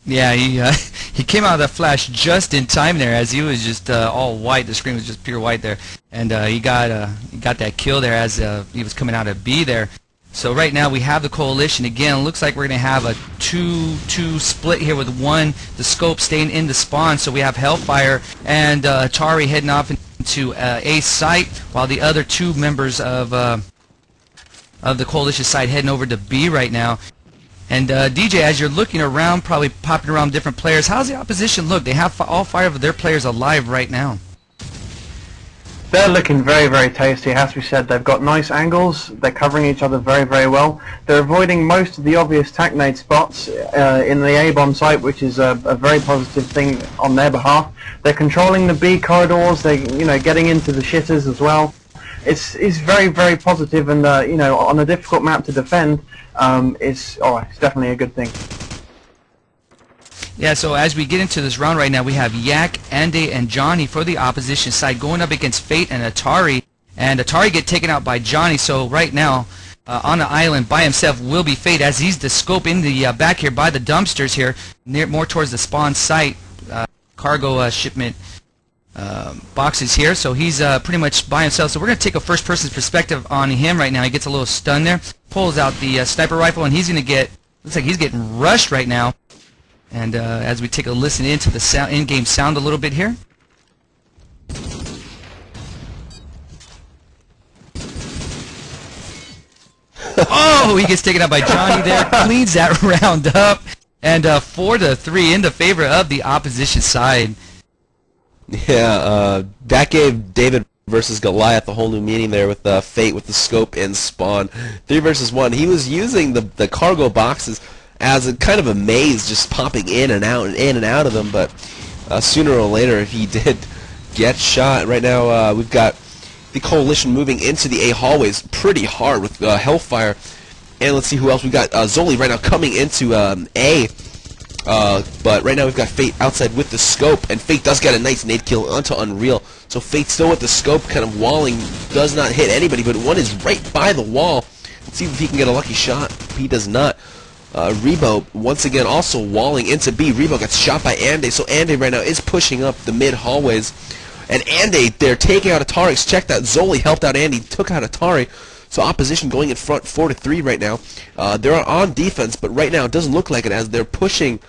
[SPEAKER 1] Yeah, he came out of that flash just in time there, as he was just all white. The screen was just pure white there, and he got that kill there as he was coming out of B there. So right now we have the Coalition again. It looks like we're going to have a 2-2 split here, with the scope staying in the spawn. So we have Hellfire and Atari heading off into A site, while the other 2 members of the Coalition side heading over to B right now. And DJ, as you're looking around, probably popping around different players, how's the opposition look? They have all 5 of their players alive right now.
[SPEAKER 4] They're looking very, very tasty, it has to be said. They've got nice angles, they're covering each other very, very well. They're avoiding most of the obvious TAC-nade spots in the A-bomb site, which is a very positive thing on their behalf. They're controlling the B corridors, they're getting into the shitters as well. It's very, very positive, and on a difficult map to defend, it's definitely a good thing.
[SPEAKER 1] Yeah, so as we get into this round right now, we have Yak, Ande, and Johnny for the opposition side going up against Fate and Atari. And Atari get taken out by Johnny, so right now on the island by himself will be Fate, as he's the scope in the back here by the dumpsters here, more towards the spawn site, cargo shipment boxes here. So he's pretty much by himself. So we're going to take a first person's perspective on him right now. He gets a little stunned there, pulls out the sniper rifle, and he's going to get, looks like he's getting rushed right now. And as we take a listen into the sound, in-game sound a little bit here. Oh, he gets taken out by Johnny there, cleans that round up, and 4-3 in the favor of the opposition side.
[SPEAKER 2] Yeah, that gave David versus Goliath a whole new meaning there with Fate with the scope in spawn. 3 versus 1. He was using the cargo boxes as a kind of a maze, just popping in and out and in and out of them, but sooner or later he did get shot. Right now we've got the Coalition moving into the A hallways pretty hard with Hellfire, and let's see who else. We've got Zoli right now coming into A, but right now we've got Fate outside with the scope, and Fate does get a nice nade kill onto Unreal, so Fate still with the scope kind of walling, does not hit anybody, but one is right by the wall. Let's see if he can get a lucky shot. He does not. Rebo, once again, also walling into B. Rebo gets shot by Ande, so Ande right now is pushing up the mid hallways. And Ande, they're taking out Atari. Check that. Zoli helped out Ande, took out Atari. So opposition going in front 4-3 right now. They're on defense, but right now it doesn't look like it, as they're pushing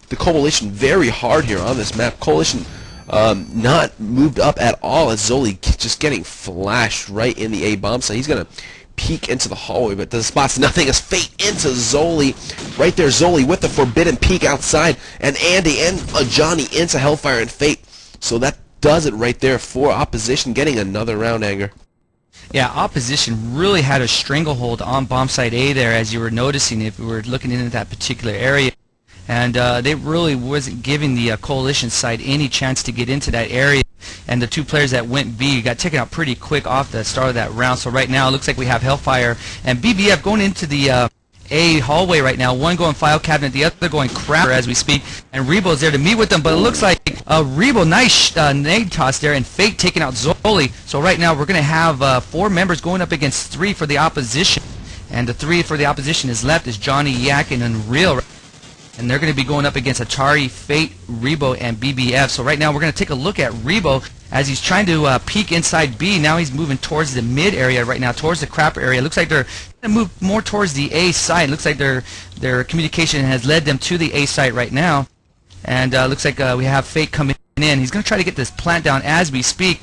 [SPEAKER 2] the Coalition very hard here on this map. Coalition not moved up at all, as Zoli just getting flashed right in the A bomb site. He's going to peek into the hallway, but the spot's nothing as Fate into Zoli. Right there, Zoli with the forbidden peek outside, and Ande and Johnny into Hellfire and Fate. So that does it right there for opposition, getting another round, Anger.
[SPEAKER 1] Yeah, opposition really had a stranglehold on bomb site A there, as you were noticing if we were looking into that particular area. And they really wasn't giving the Coalition side any chance to get into that area. And the 2 players that went B got taken out pretty quick off the start of that round. So right now it looks like we have Hellfire and BBF going into the A hallway right now. One going file cabinet, the other going crapper as we speak. And Rebo's there to meet with them, but it looks like Rebo, nice nade toss there, and Fate taking out Zoli. So right now we're going to have 4 members going up against 3 for the opposition. And the 3 for the opposition is left is Johnny, Yak, and Unreal. And they're going to be going up against Atari, Fate, Rebo, and BBF. So right now we're going to take a look at Rebo as he's trying to peek inside B. Now he's moving towards the mid area right now, towards the crap area. Looks like they're going to move more towards the A side. Looks like their communication has led them to the A site right now. And looks like we have Fate coming in. He's going to try to get this plant down as we speak.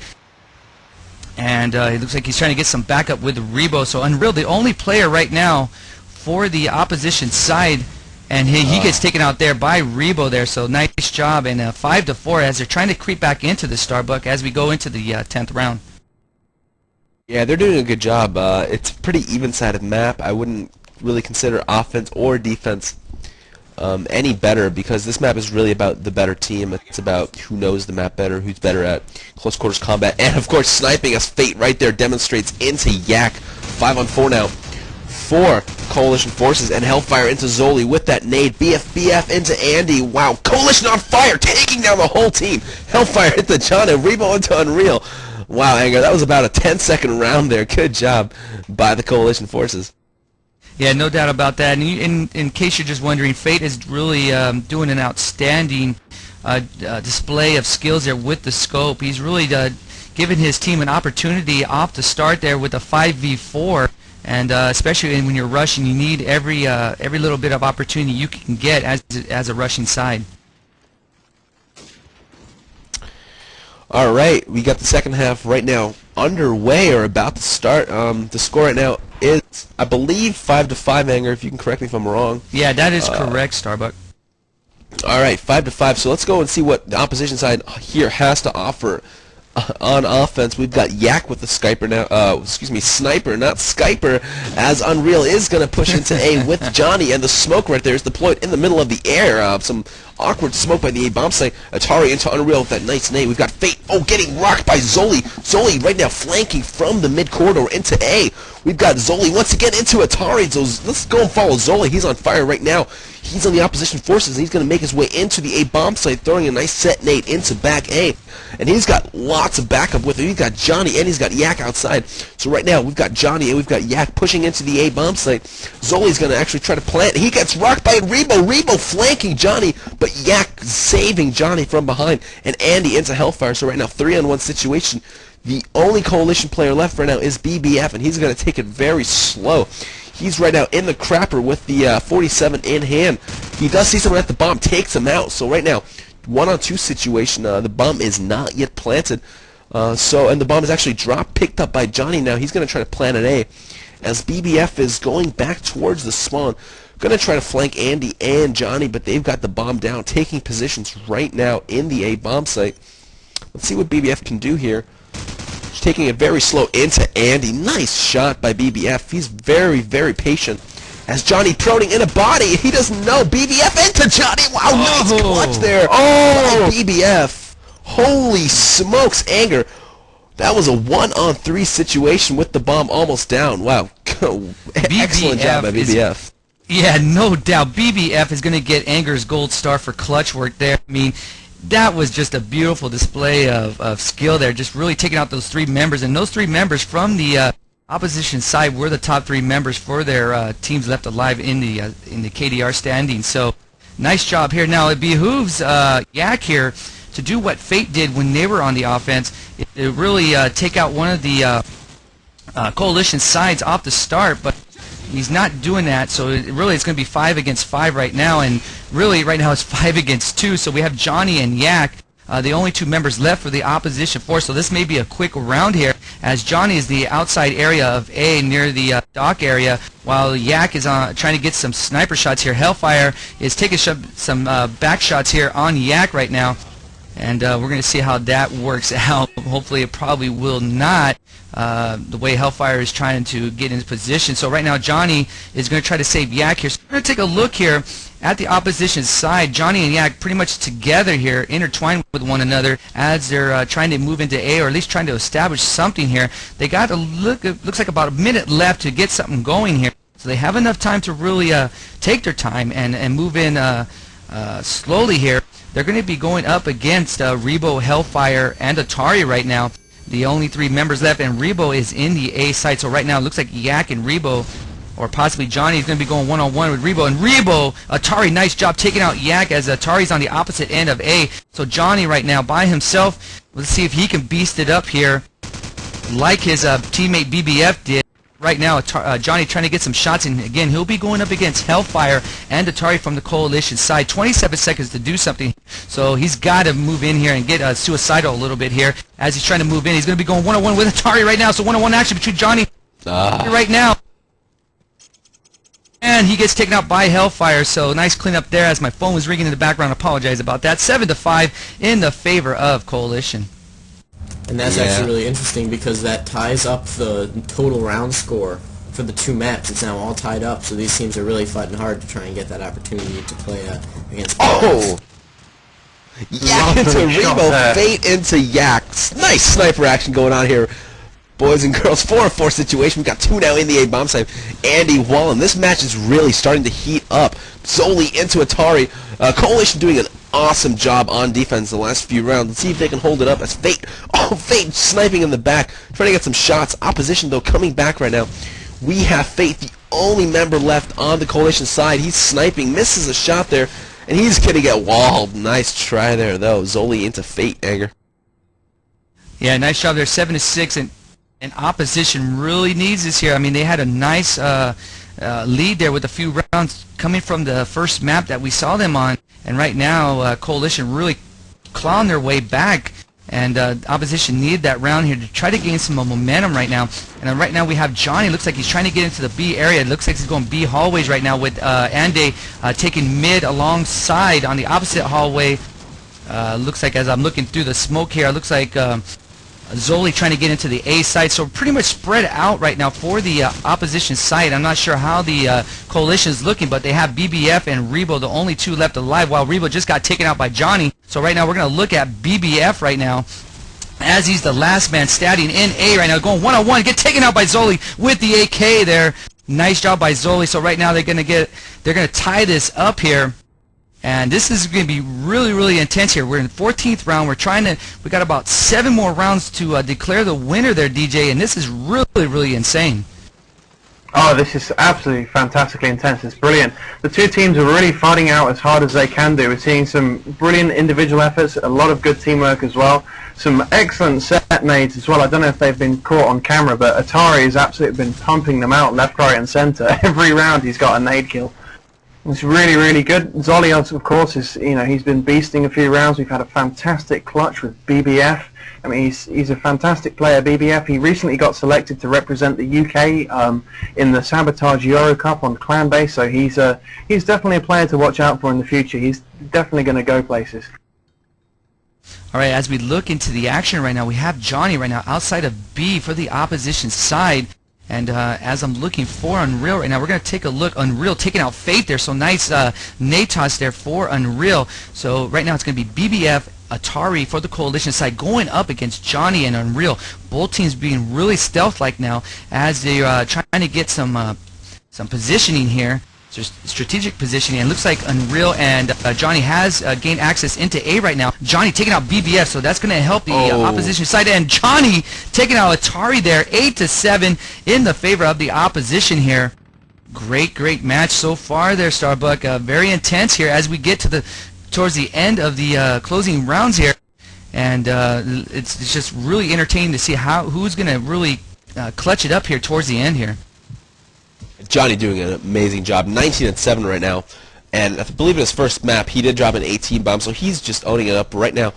[SPEAKER 1] And it looks like he's trying to get some backup with Rebo. So Unreal, the only player right now for the opposition side. And he gets taken out there by Rebo there, so nice job. And 5-4 as they're trying to creep back into the Starbuck as we go into the 10th round.
[SPEAKER 2] Yeah, they're doing a good job. It's a pretty even-sided map. I wouldn't really consider offense or defense any better, because this map is really about the better team. It's about who knows the map better, who's better at close quarters combat, and of course sniping, as Fate right there demonstrates into Yak. 5-on-4 now. 4 Coalition forces, and Hellfire into Zoli with that nade. BF into Ande. Wow, Coalition on fire, taking down the whole team. Hellfire into John and Rebo into Unreal. Wow, Anger, that was about a 10-second round there. Good job by the Coalition forces.
[SPEAKER 1] Yeah, no doubt about that. And in case you're just wondering, Fate is really doing an outstanding display of skills there with the scope. He's really given his team an opportunity off the start there with a 5v4. And especially when you're rushing, you need every little bit of opportunity you can get as a rushing side.
[SPEAKER 2] All right, we got the second half right now underway or about to start. The score right now is, I believe, 5-5. Anger, if you can correct me if I'm wrong.
[SPEAKER 1] Yeah, that is correct, Starbuck.
[SPEAKER 2] All right, 5-5. So let's go and see what the opposition side here has to offer. On offense, we've got Yak with the Sniper now. Sniper, not Skyper, as Unreal is going to push into A with Johnny, and the smoke right there is deployed in the middle of the air. Some awkward smoke by the A bomb site. Atari into Unreal with that nice nade. We've got Fate. Oh, getting rocked by Zoli. Zoli right now flanking from the mid corridor into A. We've got Zoli once again into Atari. So let's go and follow Zoli. He's on fire right now. He's on the opposition forces, and he's going to make his way into the A bomb site, throwing a nice set nade into back A. And he's got lots of backup with him. He's got Johnny and he's got Yak outside. So right now we've got Johnny and we've got Yak pushing into the A bomb site. Zoli's going to actually try to plant. He gets rocked by Rebo. Rebo flanking Johnny, but Yak saving Johnny from behind. And Andy into Hellfire. So right now 3-on-1 situation. The only coalition player left right now is BBF, and he's going to take it very slow. He's right now in the crapper with the 47 in hand. He does see someone at the bomb, takes him out. So right now, 1-on-2 situation. The bomb is not yet planted. And the bomb is actually dropped, picked up by Johnny now. He's going to try to plant an A. As BBF is going back towards the spawn. Going to try to flank Andy and Johnny, but they've got the bomb down, taking positions right now in the A bomb site. Let's see what BBF can do here. Taking it very slow into Andy. Nice shot by BBF. He's very, very patient. As Johnny proning in a body, he doesn't know. BBF into Johnny. Wow, nice clutch there. Oh, BBF. Holy smokes, Anger. That was a 1-on-3 situation with the bomb almost down. Wow. Excellent job by BBF.
[SPEAKER 1] Yeah, no doubt. BBF is going to get Anger's gold star for clutch work there. I mean, that was just a beautiful display of skill there, just really taking out those three members. And those three members from the opposition side were the top three members for their teams left alive in the KDR standings. So nice job here. Now it behooves Yak here to do what Fate did when they were on the offense. It really take out one of the coalition sides off the start, but he's not doing that, so it's going to be 5 against 5 right now, and really right now it's 5 against 2, so we have Johnny and Yak, the only two members left for the opposition force, so this may be a quick round here, as Johnny is the outside area of A near the dock area, while Yak is trying to get some sniper shots here. Hellfire is taking some back shots here on Yak right now, and we're going to see how that works out. Hopefully it probably will not. The way Hellfire is trying to get into position. So right now Johnny is going to try to save Yak here. So we're going to take a look here at the opposition side. Johnny and Yak pretty much together here, intertwined with one another as they're trying to move into A, or at least trying to establish something here. They got looks like about a minute left to get something going here. So they have enough time to really take their time and move in slowly here. They're going to be going up against Rebo, Hellfire, and Atari right now. The only three members left, and Rebo is in the A side. So right now it looks like Yak and Rebo, or possibly Johnny, is going to be going one-on-one with Rebo. And Rebo, Atari, nice job taking out Yak, as Atari's on the opposite end of A. So Johnny right now by himself. Let's see if he can beast it up here like his teammate BBF did. Right now, Johnny trying to get some shots in. Again, he'll be going up against Hellfire and Atari from the coalition side. 27 seconds to do something. So he's got to move in here and get suicidal a little bit here. As he's trying to move in, he's going to be going one-on-one with Atari right now. So one-on-one action between Johnny right now. And he gets taken out by Hellfire. So nice cleanup there, as my phone was ringing in the background. Apologize about that. 7-5 in the favor of coalition.
[SPEAKER 3] And that's actually really interesting, because that ties up the total round score for the two maps. It's now all tied up, so these teams are really fighting hard to try and get that opportunity to play against.
[SPEAKER 2] Oh! Yak into Rebo, Fate into Yak. Nice sniper action going on here, boys and girls. 4-on-4 situation. We've got 2 now in the A bomb site. Andy Wallen. This match is really starting to heat up. Zoli into Atari. Coalition doing an awesome job on defense the last few rounds. Let's see if they can hold it up as Fate. Oh, Fate sniping in the back, trying to get some shots. Opposition, though, coming back right now. We have Fate, the only member left on the coalition side. He's sniping, misses a shot there, and he's going to get walled. Nice try there, though. Zoli into Fate, Anger.
[SPEAKER 1] Yeah, nice job there. 7-6, and opposition really needs this here. I mean, they had a nice lead there with a few rounds coming from the first map that we saw them on. And right now, coalition really clawing their way back, and opposition needed that round here to try to gain some momentum right now. And right now we have Johnny. Looks like he's trying to get into the B area. It looks like he's going B hallways right now, with Ande taking mid alongside on the opposite hallway. Looks like, as I'm looking through the smoke here, it looks like Zoli trying to get into the A side, so pretty much spread out right now for the opposition side. I'm not sure how the coalition is looking, but they have BBF and Rebo, the only two left alive, while Rebo just got taken out by Johnny. So right now we're going to look at BBF right now, as he's the last man standing in A right now, going one-on-one, get taken out by Zoli with the AK there. Nice job by Zoli. So right now they're going to tie this up here. And this is going to be really, really intense here. We're in the 14th round. We got about 7 more rounds to declare the winner there, DJ, and this is really, really insane.
[SPEAKER 4] Oh, this is absolutely fantastically intense. It's brilliant. The two teams are really fighting out as hard as they can do. We're seeing some brilliant individual efforts, a lot of good teamwork as well. Some excellent set nades as well. I don't know if they've been caught on camera, but Atari has absolutely been pumping them out left, right, and centre. Every round he's got a nade kill. It's really, really good. Zoli, of course, he's been beasting a few rounds. We've had a fantastic clutch with BBF. I mean, he's a fantastic player, BBF. He recently got selected to represent the UK in the Sabotage Euro Cup on Clan Base, so he's definitely a player to watch out for in the future. He's definitely going to go places.
[SPEAKER 1] All right, as we look into the action right now, we have Johnny right now outside of B for the opposition side. And as I'm looking for Unreal right now, we're going to take a look. Unreal taking out Fate there. So nice nade toss there for Unreal. So right now it's going to be BBF, Atari for the Coalition side going up against Johnny and Unreal. Both teams being really stealth-like now as they're trying to get some positioning here. Strategic positioning, and looks like Unreal and Johnny has gained access into A right now. Johnny taking out BBF, so that's going to help the opposition side, and Johnny taking out Atari there, 8-7 in the favor of the opposition here. Great match so far there, Starbuck. Very intense here as we get towards the end of the closing rounds here, and it's just really entertaining to see who's going to really clutch it up here towards the end here.
[SPEAKER 2] Johnny doing an amazing job, 19-7 right now, and I believe in his first map he did drop an 18 bomb, so he's just owning it up right now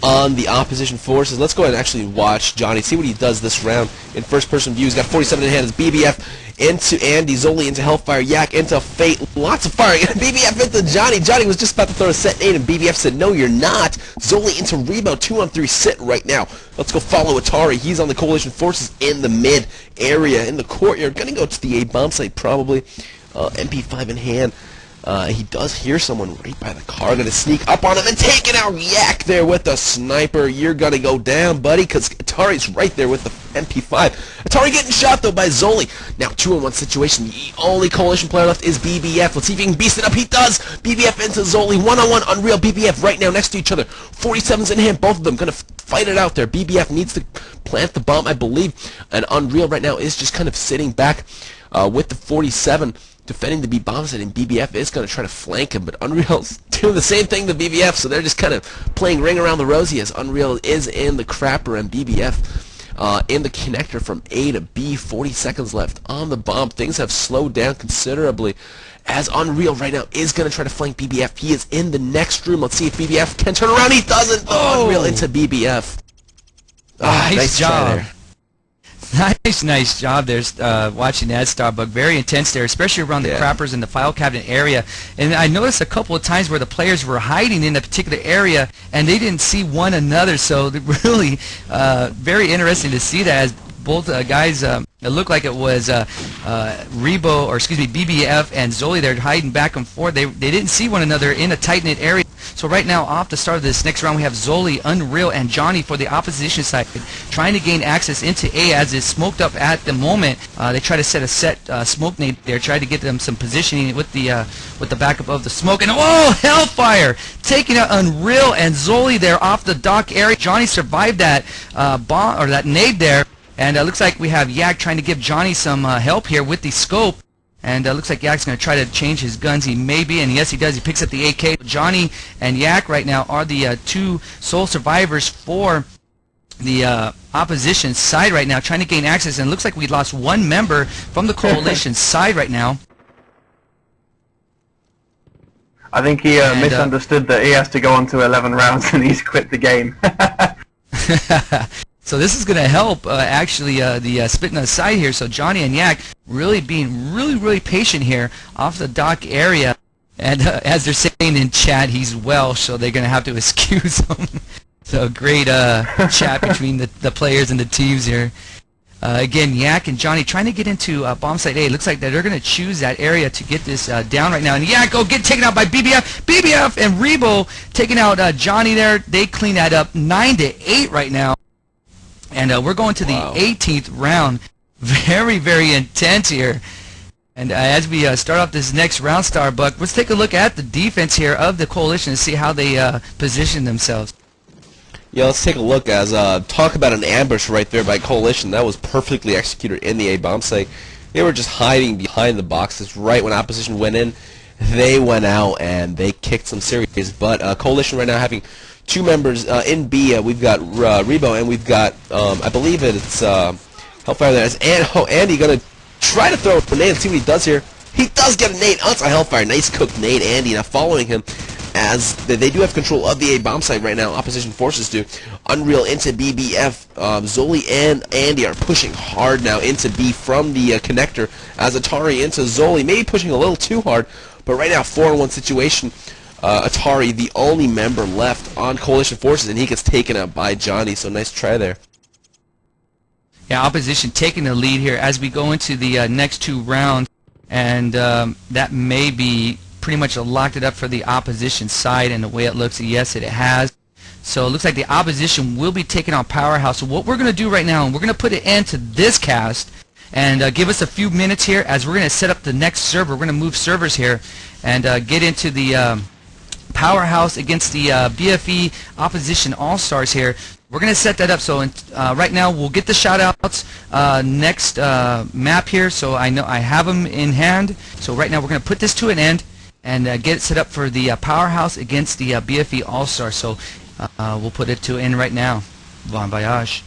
[SPEAKER 2] on the opposition forces. Let's go ahead and actually watch Johnny, see what he does this round in first-person view. He's got 47 in hand. It's BBF into Andy, Zoli into Hellfire, Yak into Fate, lots of firing, and BBF into Johnny. Johnny was just about to throw a set nade, and BBF said, no, you're not. Zoli into Rebo, 2-on-3 sit right now. Let's go follow Atari. He's on the Coalition forces in the mid area, in the courtyard. Gonna go to the A bomb site probably. MP5 in hand. He does hear someone right by the car. Gonna sneak up on him and taking out Yak there with the sniper. You're gonna go down, buddy, because Atari's right there with the MP5. Atari getting shot, though, by Zoli. Now, 2-on-1 situation. The only Coalition player left is BBF. Let's see if he can beast it up. He does. BBF into Zoli. 1-on-1 Unreal. BBF right now next to each other. 47's in hand. Both of them gonna fight it out there. BBF needs to plant the bomb, I believe. And Unreal right now is just kind of sitting back with the 47. Defending the B bomb site, and BBF is going to try to flank him, but Unreal's doing the same thing to BBF, so they're just kind of playing ring around the rosy as Unreal is in the crapper and BBF in the connector from A to B. 40 seconds left on the bomb. Things have slowed down considerably as Unreal right now is going to try to flank BBF. He is in the next room. Let's see if BBF can turn around. He doesn't. Unreal into BBF.
[SPEAKER 1] Nice job.
[SPEAKER 2] Try there.
[SPEAKER 1] Nice job there, watching that, Starbuck. Very intense there, especially around the crappers and the file cabinet area. And I noticed a couple of times where the players were hiding in a particular area and they didn't see one another. So really very interesting to see that, as both guys, it looked like it was Rebo, or excuse me, BBF and Zoli. They're hiding back and forth. They didn't see one another in a tight-knit area. So right now, off the start of this next round, we have Zoli, Unreal, and Johnny for the opposition side, trying to gain access into A as it's smoked up at the moment. They try to set a smoke nade there, try to get them some positioning with the backup of the smoke. And Hellfire taking out Unreal and Zoli there off the dock area. Johnny survived that bomb, or that nade there. And it looks like we have Yak trying to give Johnny some help here with the scope. And looks like Yak's going to try to change his guns. He may be, and yes, he does. He picks up the AK. Johnny and Yak right now are the two sole survivors for the opposition side right now, trying to gain access. And it looks like we lost one member from the Coalition side right now.
[SPEAKER 4] I think he misunderstood that he has to go on to 11 rounds and he's quit the game.
[SPEAKER 1] So this is going to help actually the splitting aside here. So Johnny and Yak really being really patient here off the dock area. And as they're saying in chat, he's Welsh, so they're going to have to excuse him. So great chat between the players and the teams here. Again, Yak and Johnny trying to get into bomb site A. Looks like that they're going to choose that area to get this down right now. And Yak get taken out by BBF. BBF and Rebo taking out Johnny there. They clean that up 9-8 right now. And we're going to the 18th round. Very, very intense here. And as we start off this next round, Starbuck, let's take a look at the defense here of the Coalition and see how they position themselves.
[SPEAKER 2] Yeah, let's take a look as talk about an ambush right there by Coalition. That was perfectly executed in the A bomb site. They were just hiding behind the boxes right when opposition went in. They went out and they kicked some serious. But Coalition right now having two members in B. We've got Rebo and we've got I believe it's Hellfire there. Andy gonna try to throw a grenade and see what he does here. He does get a nade onto Hellfire. Nice cooked nade, Andy. Now following him, as they do have control of the A bomb site right now. Opposition forces do. Unreal into BBF. Zoli and Andy are pushing hard now into B from the connector. As Atari into Zoli, maybe pushing a little too hard, but right now 4-on-1 situation. Atari, the only member left on Coalition forces, and he gets taken out by Johnny. So nice try there.
[SPEAKER 1] Yeah, opposition taking the lead here as we go into the next two rounds, and that may be pretty much locked it up for the opposition side, and the way it looks, yes, it has. So it looks like the opposition will be taking on Powerhouse. So what we're going to do right now, we're going to put an end to this cast, and give us a few minutes here as we're going to set up the next server. We're going to move servers here and get into the Powerhouse against the BFE Opposition All-Stars here. We're going to set that up. So right now we'll get the shout-outs next map here. So I know I have them in hand. So right now we're going to put this to an end and get it set up for the Powerhouse against the BFE All-Stars. So we'll put it to end right now. Bon voyage.